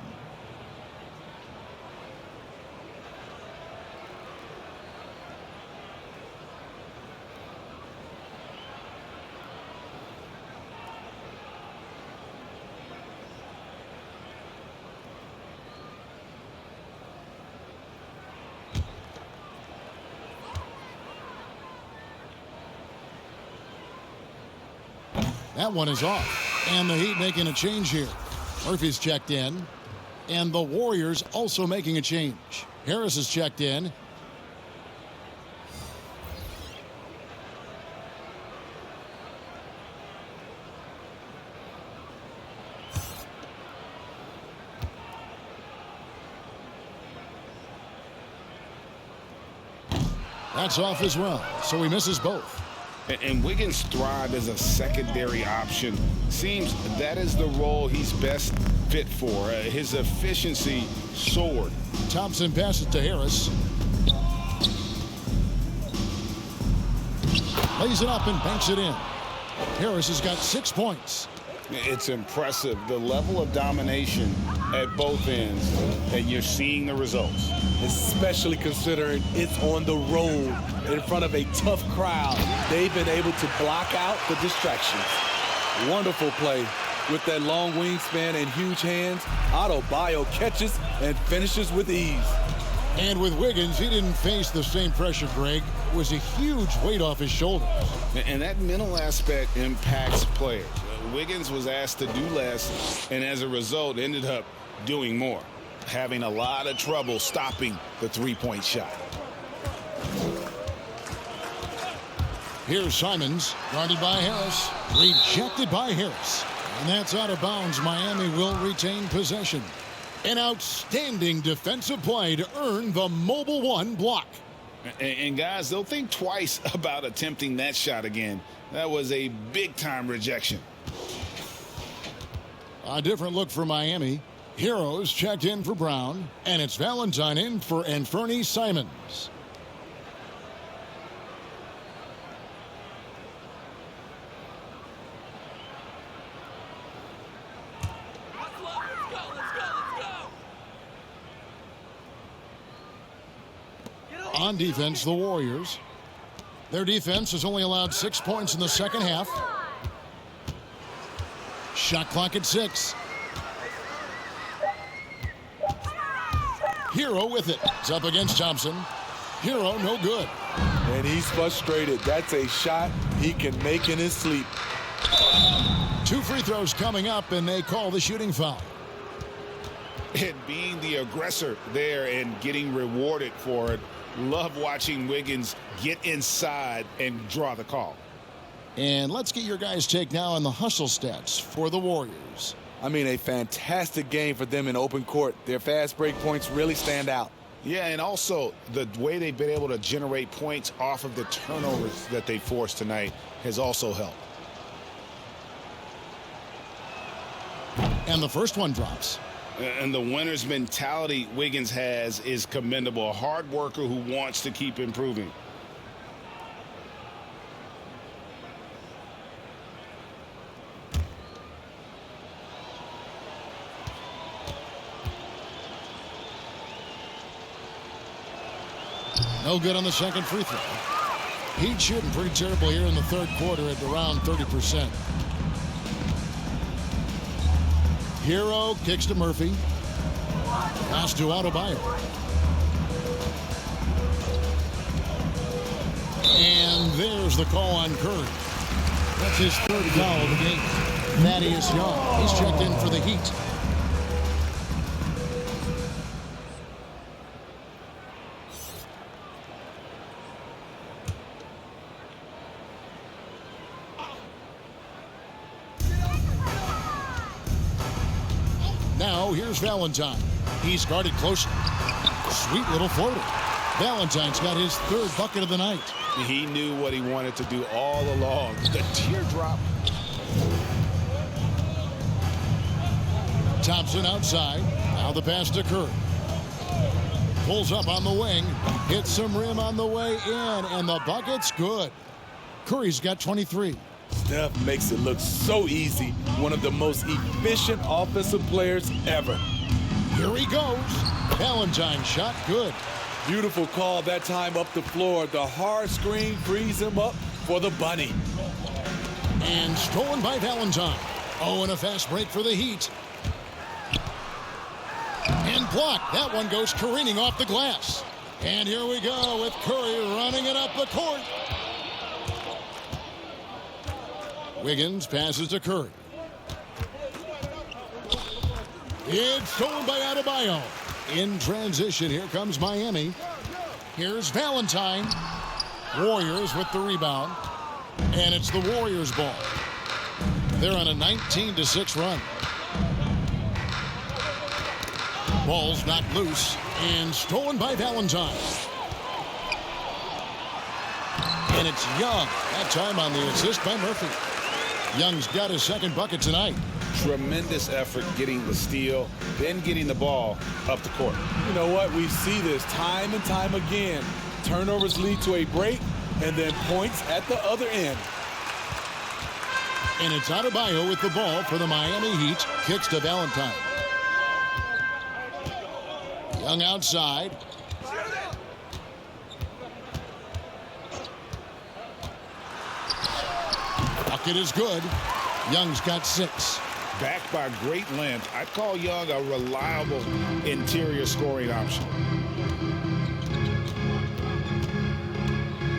Speaker 2: That one is off. And the Heat making a change here. Murphy's checked in. And the Warriors also making a change. Harris is checked in. That's off as well. So he misses both.
Speaker 6: And Wiggins thrived as a secondary option. Seems that is the role he's best fit for. His efficiency soared.
Speaker 2: Thompson passes to Harris. Lays it up and banks it in. Harris has got 6 points.
Speaker 6: It's impressive, the level of domination at both ends, and you're seeing the results.
Speaker 5: Especially considering it's on the road in front of a tough crowd. They've been able to block out the distractions. Wonderful play with that long wingspan and huge hands. Adebayo catches and finishes with ease.
Speaker 2: And with Wiggins, he didn't face the same pressure, Greg. It was a huge weight off his shoulders.
Speaker 6: And that mental aspect impacts players. Wiggins was asked to do less, and as a result, ended up doing more, having a lot of trouble stopping the three-point shot.
Speaker 2: Here's Simons, guarded by Harris, rejected by Harris. And that's out of bounds. Miami will retain possession. An outstanding defensive play to earn the mobile one block.
Speaker 6: And guys, they'll think twice about attempting that shot again. That was a big-time rejection.
Speaker 2: A different look for Miami. Heroes checked in for Brown, and it's Valentine in for Anfernee Simons. On defense, the Warriors. Their defense has only allowed 6 points in the second half. Shot clock at 6. Hero with it. It's up against Thompson. Hero no good.
Speaker 5: And he's frustrated. That's a shot he can make in his sleep.
Speaker 2: 2 free throws coming up, and they call the shooting foul.
Speaker 6: And being the aggressor there and getting rewarded for it. Love watching Wiggins get inside and draw the call.
Speaker 2: And let's get your guys' take now on the hustle stats for the Warriors.
Speaker 5: I mean, a fantastic game for them in open court. Their fast break points really stand out.
Speaker 6: Yeah, and also the way they've been able to generate points off of the turnovers that they forced tonight has also helped.
Speaker 2: And the first one drops.
Speaker 6: And the winner's mentality Wiggins has is commendable. A hard worker who wants to keep improving.
Speaker 2: No good on the second free throw. Heat shooting pretty terrible here in the third quarter at around 30%. Hero kicks to Murphy. Pass to Adebayo. And there's the call on Curry. That's his third foul of the game. Thaddeus Young. He's checked in for the Heat. Now, here's Valentine. He's guarded closely. Sweet little floater. Valentine's got his third bucket of the night.
Speaker 6: He knew what he wanted to do all along. The teardrop.
Speaker 2: Thompson outside. Now the pass to Curry. Pulls up on the wing. Hits some rim on the way in, and the bucket's good. Curry's got 23.
Speaker 5: Steph makes it look so easy. One of the most efficient offensive players ever.
Speaker 2: Here he goes. Valentine shot good.
Speaker 5: Beautiful call that time up the floor. The hard screen frees him up for the bunny.
Speaker 2: And stolen by Valentine. Oh, and a fast break for the Heat. And blocked. That one goes careening off the glass. And here we go with Curry running it up the court. Wiggins passes to Curry. It's stolen by Adebayo. In transition, here comes Miami. Here's Valentine. Warriors with the rebound. And it's the Warriors' ball. They're on a 19-6 run. Ball's knocked loose and stolen by Valentine. And it's Young. That time on the assist by Murphy. Young's got his second bucket tonight.
Speaker 6: Tremendous effort getting the steal, then getting the ball up the court.
Speaker 5: You know what? We see this time and time again. Turnovers lead to a break and then points at the other end.
Speaker 2: And it's Adebayo with the ball for the Miami Heat. Kicks to Valentine. Young outside. Bucket is good. Young's got 6.
Speaker 6: Backed by great length, I'd call Young a reliable interior scoring option.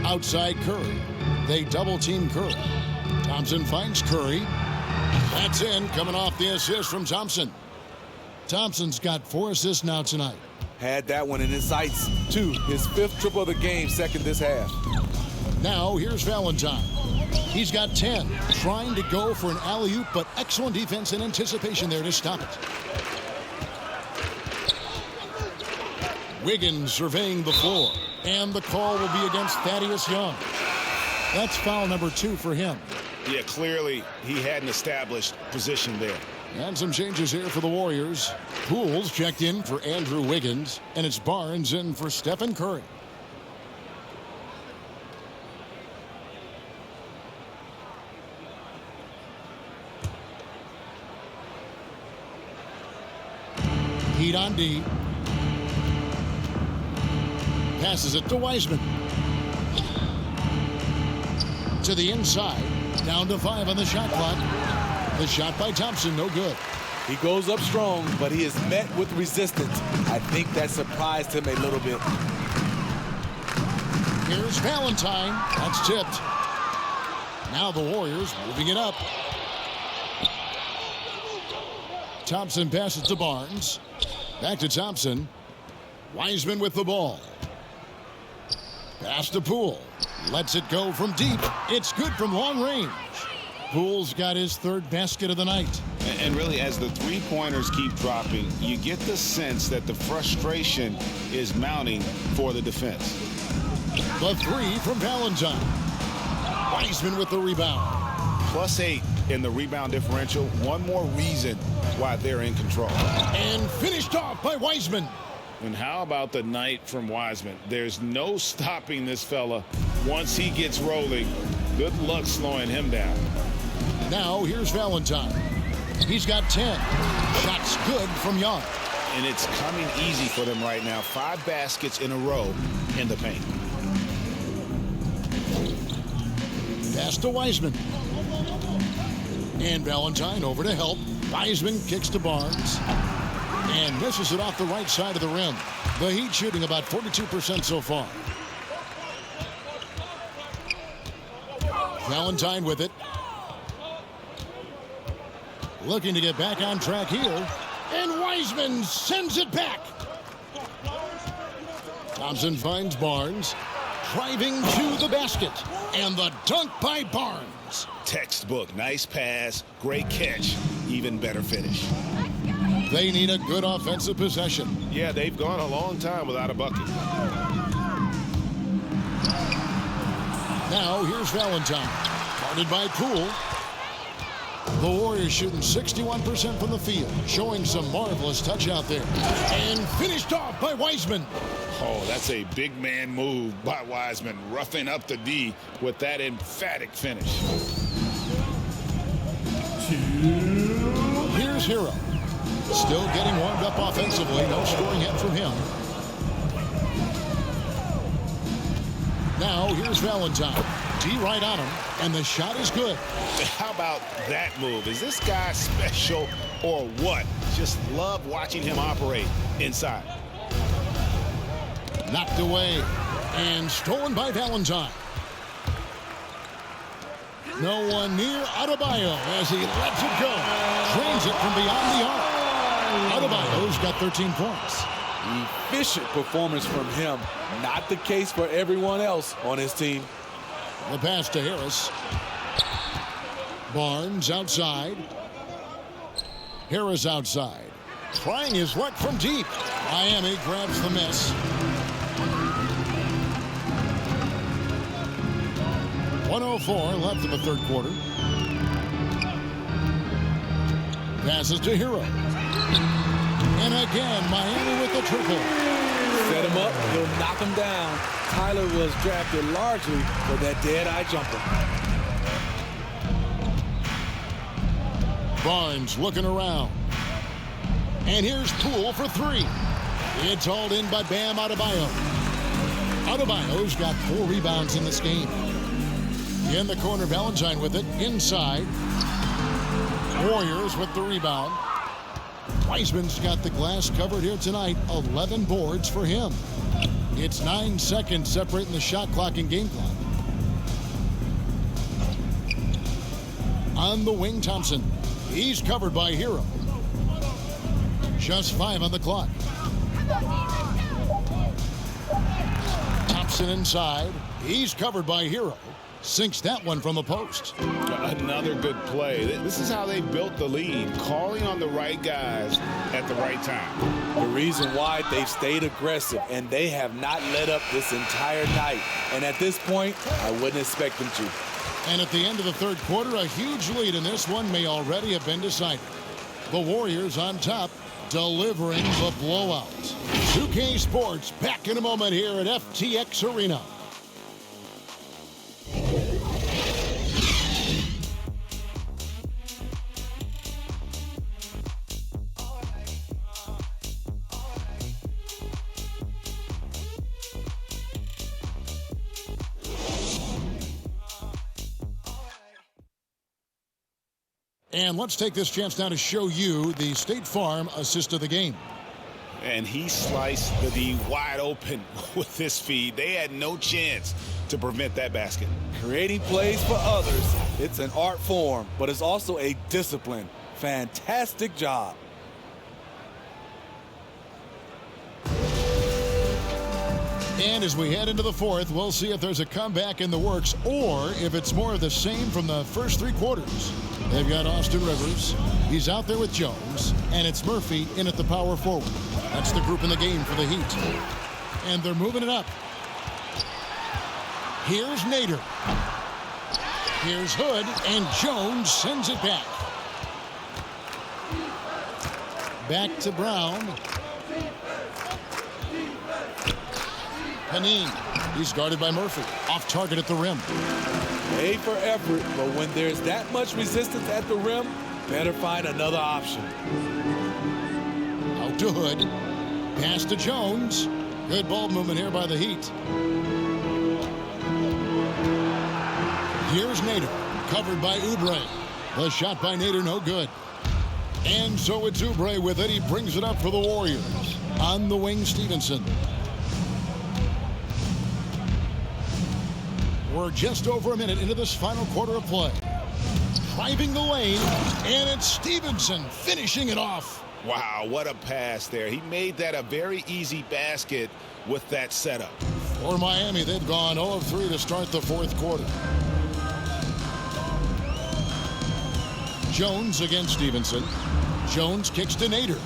Speaker 2: Outside Curry. They double-team Curry. Thompson finds Curry. That's in, coming off the assist from Thompson. Thompson's got 4 assists now tonight.
Speaker 5: Had that one in his sights, too. His 5th triple of the game, second this half.
Speaker 2: Now, here's Valentine. He's got 10. Trying to go for an alley-oop, but excellent defense and anticipation there to stop it. Wiggins surveying the floor. And the call will be against Thaddeus Young. That's foul number 2 for him.
Speaker 6: Yeah, clearly he hadn't established position there.
Speaker 2: And some changes here for the Warriors. Pools checked in for Andrew Wiggins, and it's Barnes in for Stephen Curry. Heat on D. Passes it to Wiseman. To the inside. Down to 5 on the shot clock. The shot by Thompson, no good.
Speaker 5: He goes up strong, but he is met with resistance. I think that surprised him a little bit.
Speaker 2: Here's Valentine. That's tipped. Now the Warriors moving it up. Thompson passes to Barnes. Back to Thompson. Wiseman with the ball. Pass to Poole. Lets it go from deep. It's good from long range. Poole's got his 3rd basket of the night.
Speaker 6: And really, as the three-pointers keep dropping, you get the sense that the frustration is mounting for the defense.
Speaker 2: The 3 from Valentine. Wiseman with the rebound.
Speaker 6: +8 in the rebound differential. One more reason why they're in control.
Speaker 2: And finished off by Wiseman.
Speaker 6: And how about the night from Wiseman? There's no stopping this fella once he gets rolling. Good luck slowing him down.
Speaker 2: Now here's Valentine. He's got 10. Shots good from Young.
Speaker 6: And it's coming easy for them right now. 5 baskets in a row in the paint.
Speaker 2: Pass to Wiseman. And Valentine over to help. Wiseman kicks to Barnes. And misses it off the right side of the rim. The Heat shooting about 42% so far. Valentine with it. Looking to get back on track here. And Wiseman sends it back. Thompson finds Barnes. Driving to the basket. And the dunk by Barnes.
Speaker 6: Textbook. Nice pass. Great catch. Even better finish.
Speaker 2: They need a good offensive possession.
Speaker 6: Yeah, they've gone a long time without a bucket.
Speaker 2: Now here's Valentine. Guarded by Poole. The Warriors shooting 61% from the field. Showing some marvelous touch out there. And finished off by Wiseman.
Speaker 6: Oh, that's a big man move by Wiseman. Roughing up the D with that emphatic finish.
Speaker 2: Here's Hero. Still getting warmed up offensively. No scoring yet from him. Now here's Valentine. D right on him, and the shot is good.
Speaker 6: How about that move? Is this guy special or what? Just love watching him operate inside.
Speaker 2: Knocked away and stolen by Valentine. No one near Adebayo as he lets it go. Drains it from beyond the arc. Adebayo's got 13 points.
Speaker 5: Efficient performance from him. Not the case for everyone else on his team.
Speaker 2: The pass to Harris. Barnes outside. Harris outside. Trying his luck from deep. Miami grabs the miss. .104 left in the third quarter. Passes to Hero. And again, Miami with the triple.
Speaker 5: Set him up, he'll knock him down. Tyler was drafted largely for that dead-eye jumper.
Speaker 2: Barnes looking around. And here's Poole for three. It's hauled in by Bam Adebayo. Adebayo's got 4 rebounds in this game. In the corner, Valentine with it. Inside. Warriors with the rebound. Wiseman's got the glass covered here tonight. 11 boards for him. It's 9 seconds separating the shot clock and game clock. On the wing, Thompson. He's covered by Hero. Just 5 on the clock. Thompson inside. He's covered by Hero. Sinks that one from the post.
Speaker 6: Another good play. This is how they built the lead, calling on the right guys at the right time.
Speaker 5: The reason why they've stayed aggressive, and they have not let up this entire night. And at this point, I wouldn't expect them to.
Speaker 2: And at the end of the third quarter, a huge lead in this one may already have been decided. The Warriors on top, delivering the blowout. 2K Sports back in a moment here at FTX Arena. And let's take this chance now to show you the State Farm assist of the game.
Speaker 6: And he sliced the D wide open with this feed. They had no chance to prevent that basket.
Speaker 5: Creating plays for others, it's an art form, but it's also a discipline. Fantastic job.
Speaker 2: And as we head into the fourth, we'll see if there's a comeback in the works or if it's more of the same from the first 3 quarters. They've got Austin Rivers. He's out there with Jones. And it's Murphy in at the power forward. That's the group in the game for the Heat. And they're moving it up. Here's Nader. Here's Hood. And Jones sends it back. Back to Brown. Panine. He's guarded by Murphy. Off target at the rim.
Speaker 5: A for effort, but when there's that much resistance at the rim, better find another option.
Speaker 2: Out to Hood. Pass to Jones. Good ball movement here by the Heat. Here's Nader. Covered by Oubre. The shot by Nader, no good. And so it's Oubre with it. He brings it up for the Warriors. On the wing, Stevenson. We're just over a minute into this final quarter of play. Driving the lane, and it's Stevenson finishing it off.
Speaker 6: Wow, what a pass there. He made that a very easy basket with that setup.
Speaker 2: For Miami, they've gone 0 of 3 to start the fourth quarter. Jones against Stevenson. Jones kicks to Nader.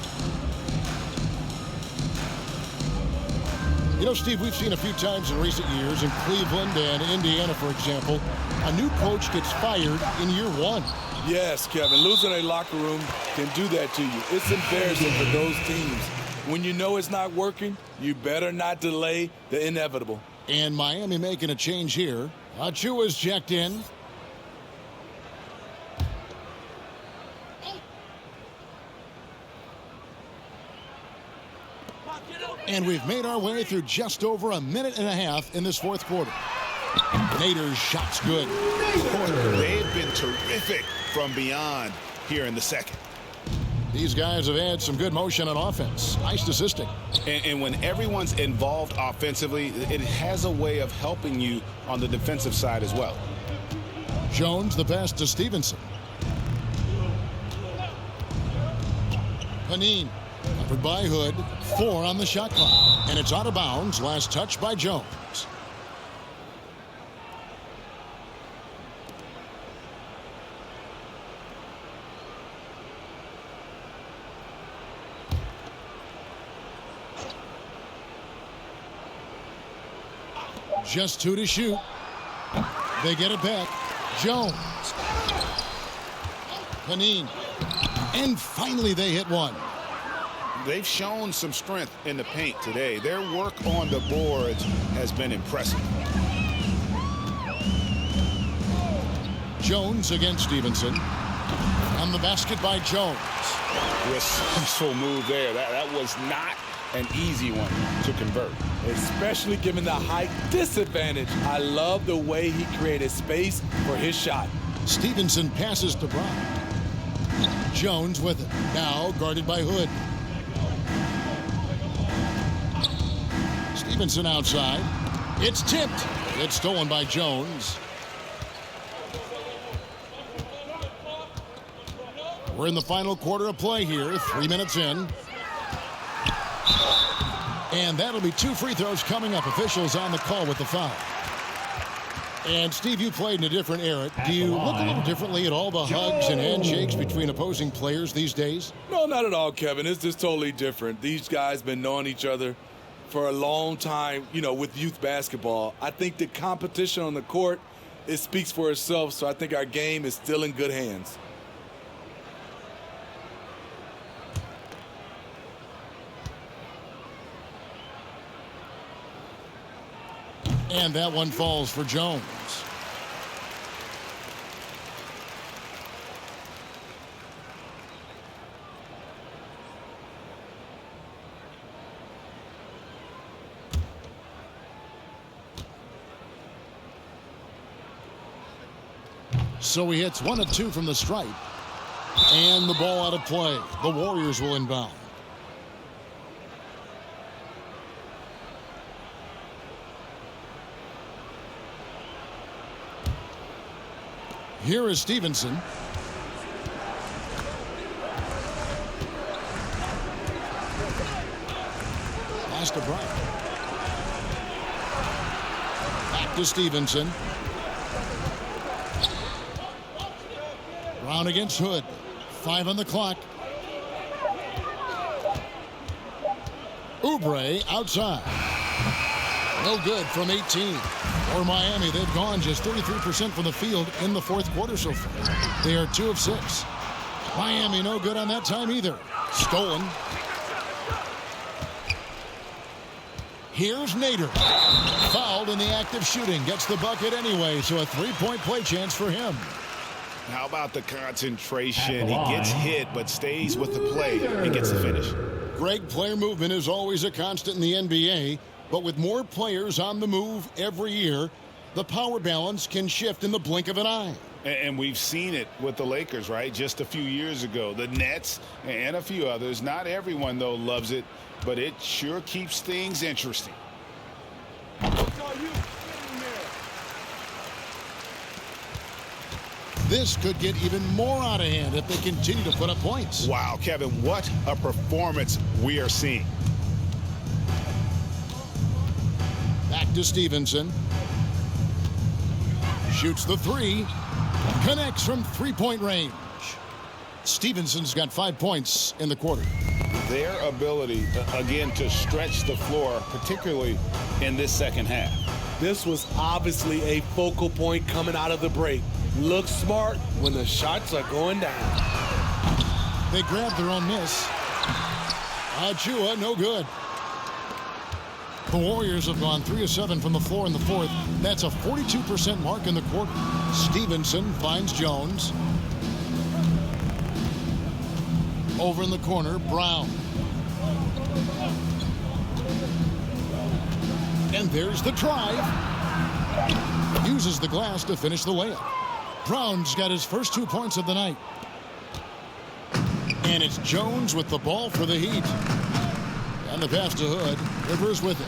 Speaker 2: You know, Steve, we've seen a few times in recent years in Cleveland and Indiana, for example, a new coach gets fired in year 1.
Speaker 5: Yes, Kevin, losing a locker room can do that to you. It's embarrassing for those teams. When you know it's not working, you better not delay the inevitable.
Speaker 2: And Miami making a change here. Achua's checked in. And we've made our way through just over a minute and a half in this fourth quarter. Nader's shot's good.
Speaker 6: They've been terrific from beyond here in the second.
Speaker 2: These guys have had some good motion on offense. Nice assisting.
Speaker 6: And when everyone's involved offensively, it has a way of helping you on the defensive side as well.
Speaker 2: Jones, the pass to Stevenson. Panine, covered by Hood. 4 on the shot clock. And it's out of bounds. Last touch by Jones. Just 2 to shoot. They get it back. Jones. Panine. And finally they hit one.
Speaker 6: They've shown some strength in the paint today. Their work on the boards has been impressive.
Speaker 2: Jones against Stevenson. On the basket by Jones.
Speaker 6: Resourceful move there. That was not an easy one to convert.
Speaker 5: Especially given the height disadvantage. I love the way he created space for his shot.
Speaker 2: Stevenson passes to Brown. Jones with it. Now guarded by Hood. Stevenson outside. It's tipped. It's stolen by Jones. We're in the final quarter of play here. 3 minutes in. And that'll be 2 free throws coming up. Officials on the call with the foul. And, Steve, you played in a different era. Do you look a little differently at all the hugs and handshakes between opposing players these days?
Speaker 5: No, not at all, Kevin. It's just totally different. These guys been knowing each other for a long time, you know, with youth basketball. I think the competition on the court, it speaks for itself, so I think our game is still in good hands.
Speaker 2: And that one falls for Jones. So he hits 1 of 2 from the stripe. And the ball out of play. The Warriors will inbound. Here is Stevenson. Pass to Brown. Back to Stevenson. Brown against Hood. 5 on the clock. Oubre outside. No good from 18. For Miami, they've gone just 33% from the field in the fourth quarter so far. They are 2 of 6. Miami no good on that time either. Stolen. Here's Nader. Fouled in the act of shooting. Gets the bucket anyway, so a 3-point play chance for him.
Speaker 6: How about the concentration? He gets hit, but stays with the play and gets the finish.
Speaker 2: Greg, player movement is always a constant in the NBA. But with more players on the move every year, the power balance can shift in the blink of an eye.
Speaker 6: And we've seen it with the Lakers, right? Just a few years ago. The Nets and a few others. Not everyone, though, loves it, but it sure keeps things interesting.
Speaker 2: This could get even more out of hand if they continue to put up points.
Speaker 6: Wow, Kevin, what a performance we are seeing.
Speaker 2: Back to Stevenson. Shoots the 3. Connects from 3-point range. Stevenson's got 5 points in the quarter.
Speaker 6: Their ability, again, to stretch the floor, particularly in this second half.
Speaker 5: This was obviously a focal point coming out of the break. Look smart when the shots are going down.
Speaker 2: They grabbed their own miss. Achua, no good. The Warriors have gone 3 of 7 from the floor in the fourth. That's a 42% mark in the quarter. Stevenson finds Jones. Over in the corner, Brown. And there's the drive. Uses the glass to finish the layup. Brown's got his first 2 points of the night. And it's Jones with the ball for the Heat. And the pass to Hood. Rivers with it.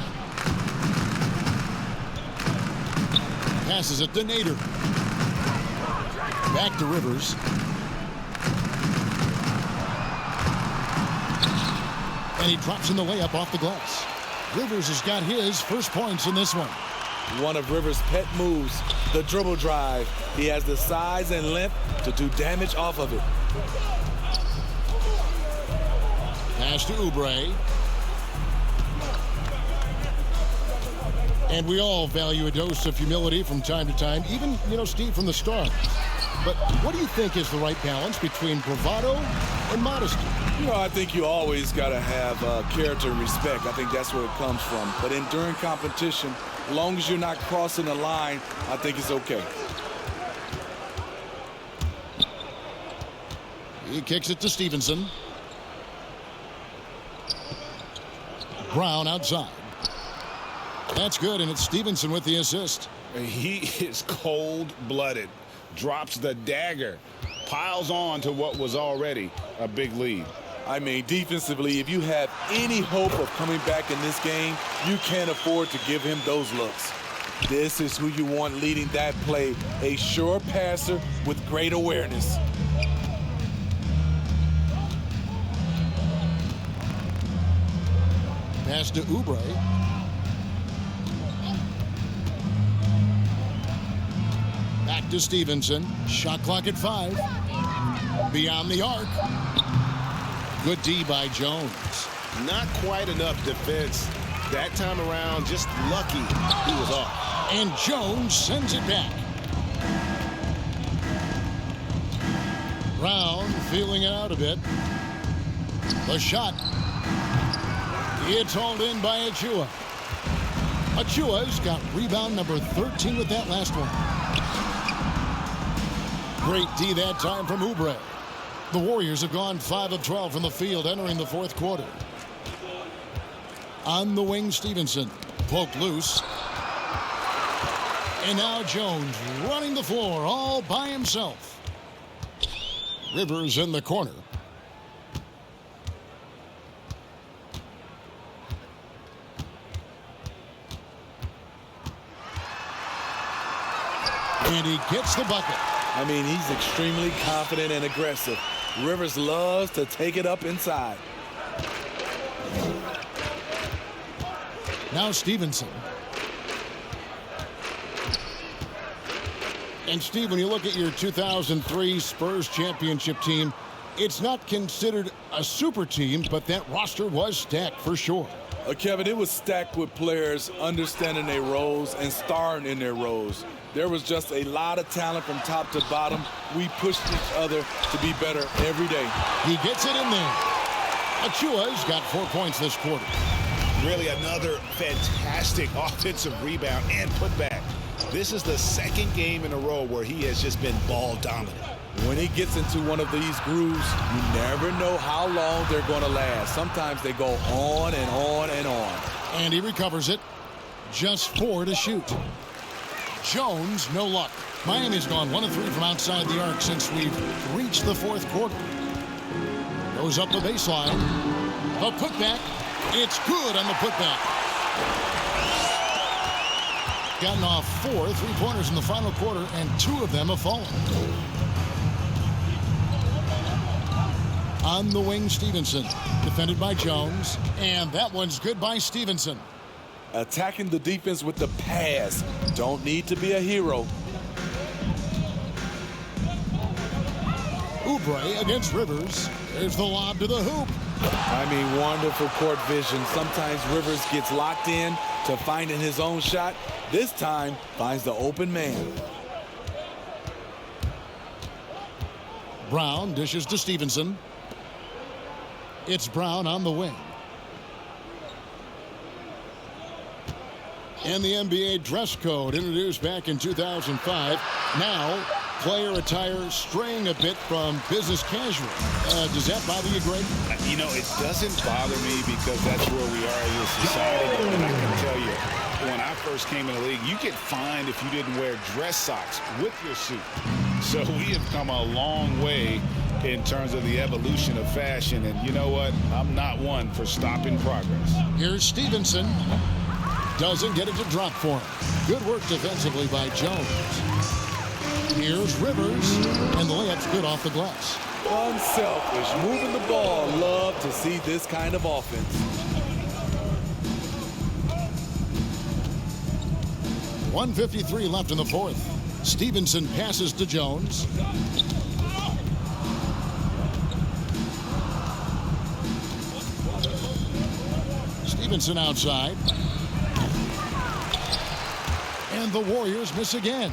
Speaker 2: Passes it to Nader. Back to Rivers. And he drops in the layup off the glass. Rivers has got his first points in this one.
Speaker 5: One of Rivers' pet moves, the dribble drive. He has the size and length to do damage off of it.
Speaker 2: Pass to Oubre. And we all value a dose of humility from time to time, even, Steve, from the start. But what do you think is the right balance between bravado and modesty?
Speaker 5: I think you always got to have character and respect. I think that's where it comes from. But during competition, as long as you're not crossing the line, I think it's okay.
Speaker 2: He kicks it to Stevenson. Brown outside. That's good, and it's Stevenson with the assist.
Speaker 6: He is cold-blooded. Drops the dagger. Piles on to what was already a big lead.
Speaker 5: I mean, defensively, if you have any hope of coming back in this game, you can't afford to give him those looks. This is who you want leading that play, a sure passer with great awareness.
Speaker 2: Pass to Oubre. Back to Stevenson. Shot clock at 5. Beyond the arc. Good D by Jones.
Speaker 1: Not quite enough defense. That time around, just lucky he was off.
Speaker 2: And Jones sends it back. Brown feeling it out a bit. The shot. It's hauled in by Achua. Achua's got rebound number 13 with that last one. Great D that time from Oubre. The Warriors have gone 5 of 12 from the field entering the fourth quarter. On the wing, Stevenson. Poked loose. And now Jones running the floor all by himself. Rivers in the corner. And he gets the bucket.
Speaker 5: I mean, he's extremely confident and aggressive. Rivers loves to take it up inside.
Speaker 2: Now Stevenson. And Steve, when you look at your 2003 Spurs championship team, it's not considered a super team, but that roster was stacked for sure.
Speaker 5: Kevin, it was stacked with players understanding their roles and starring in their roles. There was just a lot of talent from top to bottom. We pushed each other to be better every day.
Speaker 2: He gets it in there. Achua's got 4 points this quarter.
Speaker 6: Really another fantastic offensive rebound and putback. This is the second game in a row where he has just been ball dominant.
Speaker 5: When he gets into one of these grooves, you never know how long they're going to last. Sometimes they go on and on and on.
Speaker 2: And he recovers it. Just 4 to shoot. Jones, no luck. Miami's gone 1 of 3 from outside the arc since we've reached the fourth quarter. Goes up the baseline. The putback. It's good on the putback. Gotten off 4 3-pointers in the final quarter, and 2 of them have fallen. On the wing, Stevenson. Defended by Jones. And that one's good by Stevenson.
Speaker 5: Attacking the defense with the pass. Don't need to be a hero.
Speaker 2: Oubre against Rivers. There's the lob to the hoop.
Speaker 5: I mean, wonderful court vision. Sometimes Rivers gets locked in to finding his own shot. This time, finds the open man.
Speaker 2: Brown dishes to Stevenson. It's Brown on the wing. And the NBA dress code introduced back in 2005. Now, player attire straying a bit from business casual. Does that bother you, Greg?
Speaker 6: You know, it doesn't bother me because that's where we are as a society. And I can tell you, when first came in the league, you get fined if you didn't wear dress socks with your suit. So we have come a long way in terms of the evolution of fashion. And you know what? I'm not one for stopping progress.
Speaker 2: Here's Stevenson. Doesn't get it to drop for him. Good work defensively by Jones. Here's Rivers, and the layup's good off the glass.
Speaker 5: Unselfish, moving the ball. Love to see this kind of offense.
Speaker 2: 1:53 left in the fourth. Stevenson passes to Jones. Stevenson outside. And the Warriors miss again.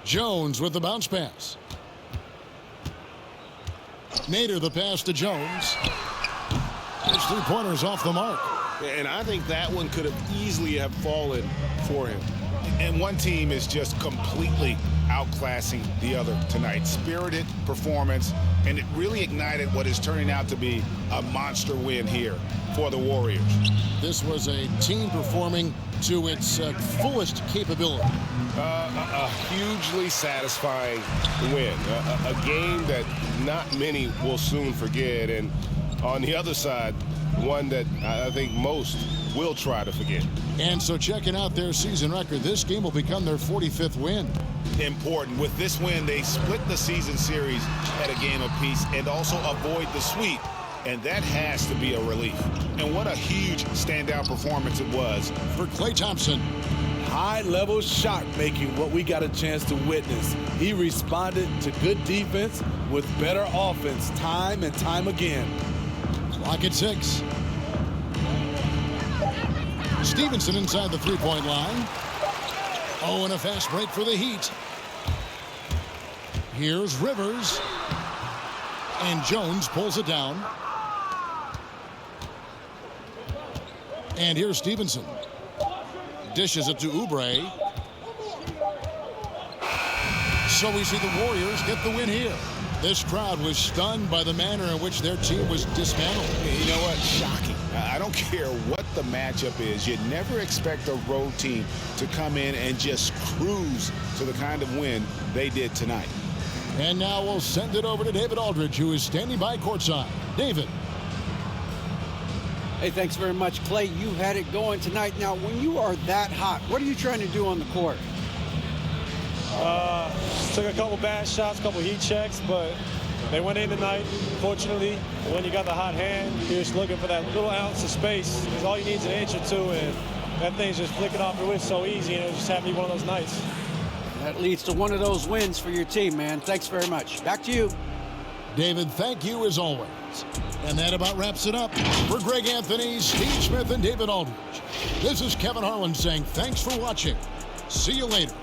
Speaker 2: Jones with the bounce pass. Nader the pass to Jones. His three-pointers off the mark.
Speaker 1: And I think that one could have easily have fallen for him.
Speaker 6: And one team is just completely outclassing the other tonight. Spirited performance, and it really ignited what is turning out to be a monster win here for the Warriors.
Speaker 2: This was a team performing to its fullest capability.
Speaker 1: A hugely satisfying win. A game that not many will soon forget. And on the other side, one that I think most will try to forget.
Speaker 2: And so checking out their season record, this game will become their 45th win.
Speaker 6: Important. With this win, they split the season series at a game apiece and also avoid the sweep. And that has to be a relief. And what a huge standout performance it was
Speaker 2: for Klay Thompson.
Speaker 5: High-level shot making, what we got a chance to witness. He responded to good defense with better offense time and time again.
Speaker 2: Clock at 6. Stevenson inside the three-point line. Oh, and a fast break for the Heat. Here's Rivers. And Jones pulls it down. And here's Stevenson. Dishes it to Oubre. So we see the Warriors get the win here. This crowd was stunned by the manner in which their team was dismantled.
Speaker 6: You know what? Shocking. I don't care what the matchup is. You never expect a road team to come in and just cruise to the kind of win they did tonight.
Speaker 2: And now we'll send it over to David Aldridge, who is standing by courtside. David.
Speaker 3: Hey, thanks very much, Klay. You had it going tonight. Now, when you are that hot, what are you trying to do on the court?
Speaker 12: Took a couple bad shots, couple heat checks, but they went in tonight, fortunately. When you got the hot hand, you're just looking for that little ounce of space, because all you need is an inch or two, and that thing's just flicking off the wrist so easy, and it just happened to be one of those nights.
Speaker 3: That leads to one of those wins for your team, man. Thanks very much. Back to you.
Speaker 2: David, thank you as always. And that about wraps it up. For Greg Anthony, Steve Smith, and David Aldridge, this is Kevin Harlan saying thanks for watching. See you later.